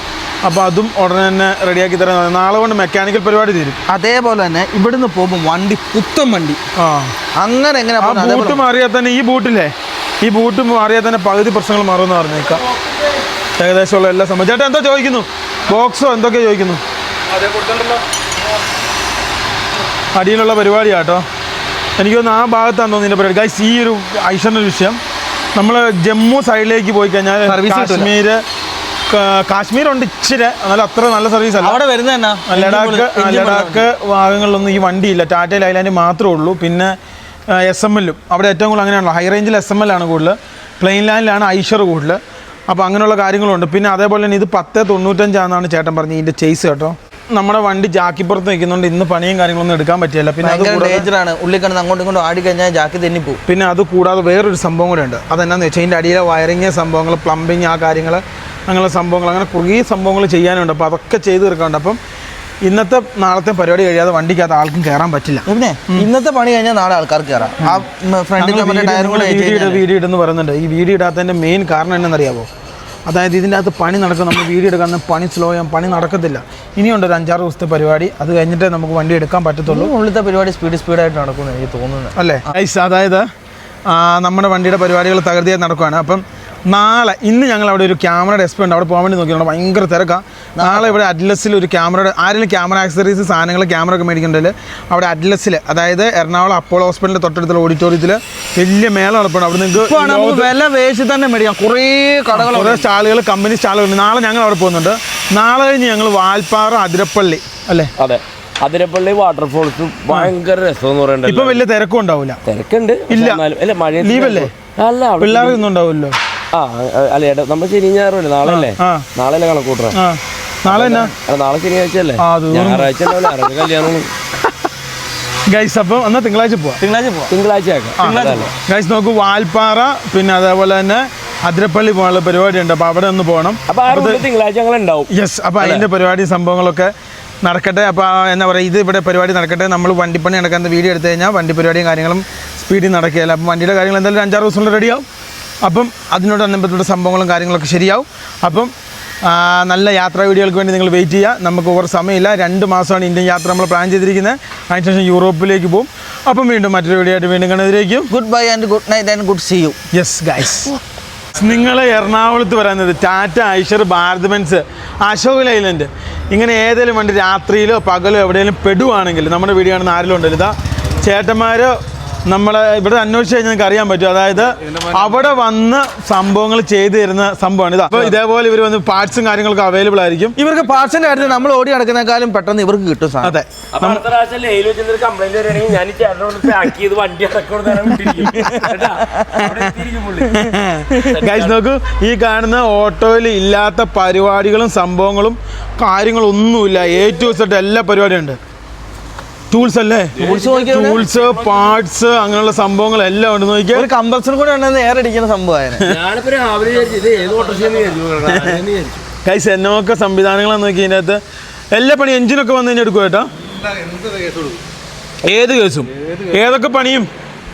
അപ്പോൾ അതും ഉടനെ തന്നെ റെഡിയാക്കി തരാൻ നാളെ കൊണ്ട് മെക്കാനിക്കൽ പരിപാടി തീരും. അതേപോലെ തന്നെ ഇവിടുന്ന് പോകുമ്പോൾ വണ്ടി പുത്തൻ വണ്ടി അങ്ങനെ എങ്ങനെ ബൂട്ട് മാറിയാൽ തന്നെ ഈ ബൂട്ട് മാറിയാൽ തന്നെ പകുതി പ്രശ്നങ്ങൾ മാറുമെന്ന് പറഞ്ഞേക്കാം. ഏകദേശമുള്ള എല്ലാ സംഭവം. ചേട്ടാ എന്തോ ചോദിക്കുന്നു, ബോക്സോ എന്തൊക്കെയോ ചോദിക്കുന്നു. അടിയിലുള്ള പരിപാടിയാട്ടോ. എനിക്ക് തോന്നുന്നു ആ ഭാഗത്താണ് തോന്നുന്നു ഇതിൻ്റെ പരിപാടി. ഗൈസ് ഈ ഒരു ഐഷറിൻ്റെ വിഷയം നമ്മൾ ജമ്മു സൈഡിലേക്ക് പോയി കഴിഞ്ഞാൽ കാശ്മീരുണ്ട് ഇച്ചിരി, എന്നാലും അത്ര നല്ല സർവീസ് അല്ല. അവിടെ വരുന്നത് ലഡാക്ക് ഭാഗങ്ങളിലൊന്നും ഈ വണ്ടിയില്ല. ടാറ്റയിൽ ഐലാൻഡ് മാത്രമേ ഉള്ളൂ. പിന്നെ SML അവിടെ ഏറ്റവും കൂടുതൽ അങ്ങനെയാണല്ലോ, ഹൈ റേഞ്ചിൽ SML ആണ് കൂടുതൽ, പ്ലെയിൻ ലാൻഡിലാണ് ഐഷർ കൂടുതൽ. അപ്പോൾ അങ്ങനെയുള്ള കാര്യങ്ങളുണ്ട്. പിന്നെ അതേപോലെ തന്നെ ഇത് 1095 ചേട്ടൻ പറഞ്ഞത് ഇതിൻ്റെ ചേസ് കേട്ടോ. നമ്മുടെ വണ്ടി ജാക്കിപ്പുറത്ത് നിൽക്കുന്നുണ്ട്, ഇന്ന് പണിയും കാര്യങ്ങളൊന്നും എടുക്കാൻ പറ്റില്ല. പിന്നെ അത് ഡേഞ്ചറാണ്, ഉള്ളിൽ കിടന്ന് അങ്ങോട്ടും ഇങ്ങോട്ടും ആടി കഴിഞ്ഞാൽ ജാക്കി തെന്നിപ്പോവും. പിന്നെ അത് കൂടാതെ വേറൊരു സംഭവം കൂടെ ഉണ്ട്. അതെന്നാന്ന് വെച്ചാൽ ഇതിൻ്റെ അടിയിലെ വയറിങ് സംഭവങ്ങൾ, പ്ലംബിങ്, ആ കാര്യങ്ങൾ, അങ്ങനെയുള്ള സംഭവങ്ങൾ, അങ്ങനെ കുറേ സംഭവങ്ങൾ ചെയ്യാനുണ്ട്. അപ്പോൾ അതൊക്കെ ചെയ്ത് തീർക്കാനുണ്ട്. അപ്പം ഇന്നത്തെ നാളത്തെ പരിപാടി കഴിയാതെ വണ്ടിക്കകത്ത് ആൾക്കും കയറാൻ പറ്റില്ല. പിന്നെ ഇന്നത്തെ പണി കഴിഞ്ഞാൽ നാളെ ആൾക്കാർക്ക് കയറാം. ആ ഫ്രണ്ടിൽ വീഡിയോ ഇടെന്ന് പറയുന്നുണ്ട്. ഈ വീഡിയോ ഇടാത്തതിൻ്റെ മെയിൻ കാരണം എന്നറിയാമോ? അതായത് ഇതിൻ്റെ അകത്ത് പണി നടക്കും, നമ്മൾ വീഡിയോ എടുക്കാൻ പണി സ്ലോ ചെയ്യാൻ പണി നടക്കത്തില്ല. ഇനിയുണ്ട് ഒരു 5-6 ദിവസത്തെ പരിപാടി, അത് കഴിഞ്ഞിട്ടേ നമുക്ക് വണ്ടി എടുക്കാൻ പറ്റത്തുള്ളൂ. ഉള്ളിലത്തെ പരിപാടി സ്പീഡായിട്ട് നടക്കുമെന്ന് എനിക്ക് തോന്നുന്നത് അല്ലേ. അതായത് നമ്മുടെ വണ്ടിയുടെ പരിപാടികൾ തകൃതിയായി നടക്കുകയാണ്. അപ്പം നാളെ ഇന്ന് ഞങ്ങൾ അവിടെ ഒരു ക്യാമറയുടെ എക്സ്പോ ഉണ്ട്, അവിടെ പോകാൻ വേണ്ടി നോക്കിയിട്ടുണ്ട്. ഭയങ്കര തിരക്കാണ്. നാളെ ഇവിടെ അറ്റ്ലസിൽ ഒരു ക്യാമറയുടെ ആരെങ്കിലും ക്യാമറ ആക്സസറീസ് സാധനങ്ങൾ ക്യാമറ ഒക്കെ മേടിക്കണ്ടല്ലോ, അവിടെ അറ്റ്ലസിൽ, അതായത് എറണാകുളം അപ്പോളോ ഹോസ്പിറ്റലിൻ്റെ തൊട്ടടുത്തുള്ള ഓഡിറ്റോറിയത്തിൽ വലിയ മേളം നടപ്പുണ്ട്. അവിടെ നിങ്ങൾക്ക് വില വേസ്റ്റ് തന്നെ മേടിക്കാം. കുറേ കടകൾ, കുറേ സ്റ്റാളുകൾ, കമ്പനി സ്റ്റാളുകളുണ്ട്. നാളെ ഞങ്ങൾ അവിടെ പോകുന്നുണ്ട്. നാളെ കഴിഞ്ഞ് ഞങ്ങൾ വാൽപ്പാറ, അതിരപ്പള്ളി അല്ലേ, അതെ, അതിരപ്പള്ളി വാട്ടർഫോൾസ് ഭയങ്കര രസം എന്ന് പറയുന്നത്. ഇപ്പൊ വലിയ തിരക്കും ഉണ്ടാവില്ല. തിരക്കുണ്ട്, ഇല്ല, മഴ ലീവല്ലേ, അല്ല പിള്ളേർക്കൊന്നും ഉണ്ടാവില്ലോ. അല്ല ചേട്ടാ, നമ്മൾ ശനി ഞായറല്ലേ, നാളെ അല്ലേ, നാളെ കണക്ക് കൂട്ടണം. നാളെ നാളെ ശനിയാഴ്ച അല്ലേ, ഞായറാഴ്ച കല്യാണം. ഗൈസ് അപ്പം എന്നാൽ തിങ്കളാഴ്ച പോവാം. ഗൈസ് നോക്കൂ, വാൽപ്പാറ പിന്നെ അതേപോലെ തന്നെ അതിരപ്പള്ളി പോകാനുള്ള പരിപാടി ഉണ്ട്. അപ്പോൾ അവിടെ ഒന്ന് പോകണം. തിങ്കളാഴ്ച ഞങ്ങൾ ഉണ്ടാവും. യെസ്, അപ്പോൾ അതിൻ്റെ പരിപാടി സംഭവങ്ങളൊക്കെ നടക്കട്ടെ. അപ്പോൾ എന്താ പറയുക, ഇത് ഇവിടെ പരിപാടി നടക്കട്ടെ. നമ്മൾ വണ്ടിപ്പണി നടക്കുന്ന വീഡിയോ എടുത്തു കഴിഞ്ഞാൽ വണ്ടി പരിപാടിയും കാര്യങ്ങളും സ്പീഡിൽ നടക്കുകയില്ല. അപ്പം വണ്ടിയുടെ കാര്യങ്ങൾ എന്തായാലും 5-6 ദിവസം റെഡിയാവും. അപ്പം അതിനോടനുബന്ധപ്പെട്ട സംഭവങ്ങളും കാര്യങ്ങളൊക്കെ ശരിയാവും. അപ്പം നല്ല യാത്രാ വീഡിയോകൾക്ക് വേണ്ടി നിങ്ങൾ വെയിറ്റ് ചെയ്യുക. നമുക്ക് ഓവർ സമയമില്ല. 2 മാസമാണ് ഇന്ത്യൻ യാത്ര നമ്മൾ പ്ലാൻ ചെയ്തിരിക്കുന്നത്. അതിനുശേഷം യൂറോപ്പിലേക്ക് പോകും. അപ്പം വീണ്ടും മറ്റൊരു വീഡിയോ ആയിട്ട് വീണ്ടും കാണുന്നതിലേക്കും good bye and good night and good see you. Yes guys, നിങ്ങൾ എറണാകുളത്ത് പറയുന്നത് ടാറ്റ, ഐഷർ, ഭാരത് ബെൻസ്, അശോക് ലൈലൻഡ്, ഇങ്ങനെ ഏതെങ്കിലും വണ്ടി രാത്രിയിലോ പകലോ എവിടെയെങ്കിലും പെടുവാണെങ്കിൽ നമ്മുടെ വീഡിയോ ആണെന്ന് ആരെങ്കിലും ഉണ്ടല്ലോ, ഇതാ ചേട്ടന്മാർ നമ്മളെ ഇവിടെ അന്വേഷിച്ച് കഴിഞ്ഞാൽ നിങ്ങൾക്ക് അറിയാൻ പറ്റും. അതായത് അവിടെ വന്ന് സംഭവങ്ങൾ ചെയ്തു തരുന്ന സംഭവമാണ് ഇതാ. അപ്പോൾ ഇതേപോലെ ഇവർ വന്ന് പാർട്സും കാര്യങ്ങളൊക്കെ അവൈലബിൾ ആയിരിക്കും. ഇവർക്ക് പാർട്സിന്റെ കാര്യത്തിൽ നമ്മൾ ഓടി നടക്കുന്നേക്കാളും പെട്ടെന്ന് ഇവർക്ക് കിട്ടും. അതെ, ഗൈസ് നോക്കൂ, ഈ കാണുന്ന ഓട്ടോയിൽ ഇല്ലാത്ത പരിപാടികളും സംഭവങ്ങളും കാര്യങ്ങളും ഒന്നുമില്ല. A to Z എല്ലാ പരിപാടിയും ഉണ്ട്. ടൂൾസ് അല്ലേ, ടൂൾസ്, പാർട്സ്, അങ്ങനെയുള്ള സംഭവങ്ങൾ എല്ലാം ഉണ്ട്. നോക്കിയാൽ ഒരു കമ്പൽസറി കൂടെ ഉണ്ടെന്ന് എയർ അടിക്കുന്ന സംഭവമാണ്. ഗൈസ് എന്നൊക്കെ സംവിധാനങ്ങളാന്ന് നോക്കി ഇതിൻ്റെ അകത്ത് എല്ലാ പണി എഞ്ചിനൊക്കെ വന്ന് കഴിഞ്ഞാൽ എടുക്കും കേട്ടോ. ഏത് കേസും ഏതൊക്കെ പണിയും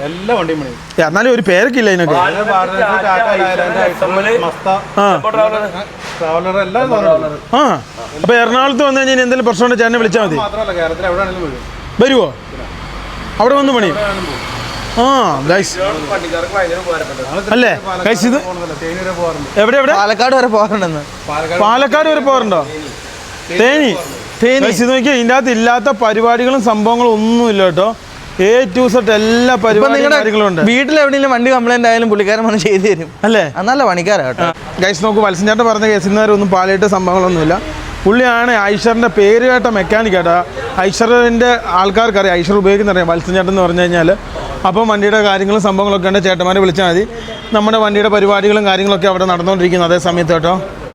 എല്ലാ വണ്ടിയും പണിയും. എന്നാലും ഒരു പേരൊക്കെ ഇല്ല ഇതിനൊക്കെ. അപ്പൊ എറണാകുളത്ത് വന്നു കഴിഞ്ഞാൽ എന്തെങ്കിലും പ്രശ്നം ഉണ്ടെങ്കിൽ ചേട്ടനെ വിളിച്ചാൽ മതി. വരുവോ? അവിടെ വന്ന് പണിയും. ഗൈസ് അല്ലേ ഗൈസ്, ഇത് എവിടെ പാലക്കാട് വരെ പോകാറുണ്ടെന്ന്. പാലക്കാട് വരെ പോകാറുണ്ടോ? തേനി ഇത് നോക്കിയാൽ ഇതിൻ്റെ അകത്ത് ഇല്ലാത്ത പരിപാടികളും സംഭവങ്ങളും ഒന്നുമില്ല കേട്ടോ. A to Z എല്ലാ പരിപാടികളും ഉണ്ട്. വീട്ടിൽ എവിടെയെങ്കിലും വണ്ടി കംപ്ലൈന്റ് ആയാലും പുള്ളിക്കാരൻ വന്ന് ചെയ്തു തരും അല്ലേ. നല്ല പണിക്കാരാ കേട്ടോ. ഗൈസ് നോക്കൂ, വത്സൻ ചേട്ടൻ പറഞ്ഞ കേസിന്നവരൊന്നും പാലായിട്ട് സംഭവങ്ങളൊന്നുമില്ല. പുള്ളിയാണ് ഐഷറിൻ്റെ പേര് കേട്ട മെക്കാനിക് കേട്ടോ. ഐഷറിൻ്റെ ആൾക്കാർക്കറിയാം, ഐഷർ ഉപയോഗിക്കുന്നറിയാം വത്സൻ ചേട്ടൻ എന്ന് പറഞ്ഞു കഴിഞ്ഞാൽ. അപ്പം വണ്ടിയുടെ കാര്യങ്ങളും സംഭവങ്ങളൊക്കെ ഉണ്ട്, ചേട്ടന്മാരെ വിളിച്ചാൽ മതി. നമ്മുടെ വണ്ടിയുടെ പരിപാടികളും കാര്യങ്ങളൊക്കെ അവിടെ നടന്നുകൊണ്ടിരിക്കുന്നു അതേ സമയത്ത് കേട്ടോ.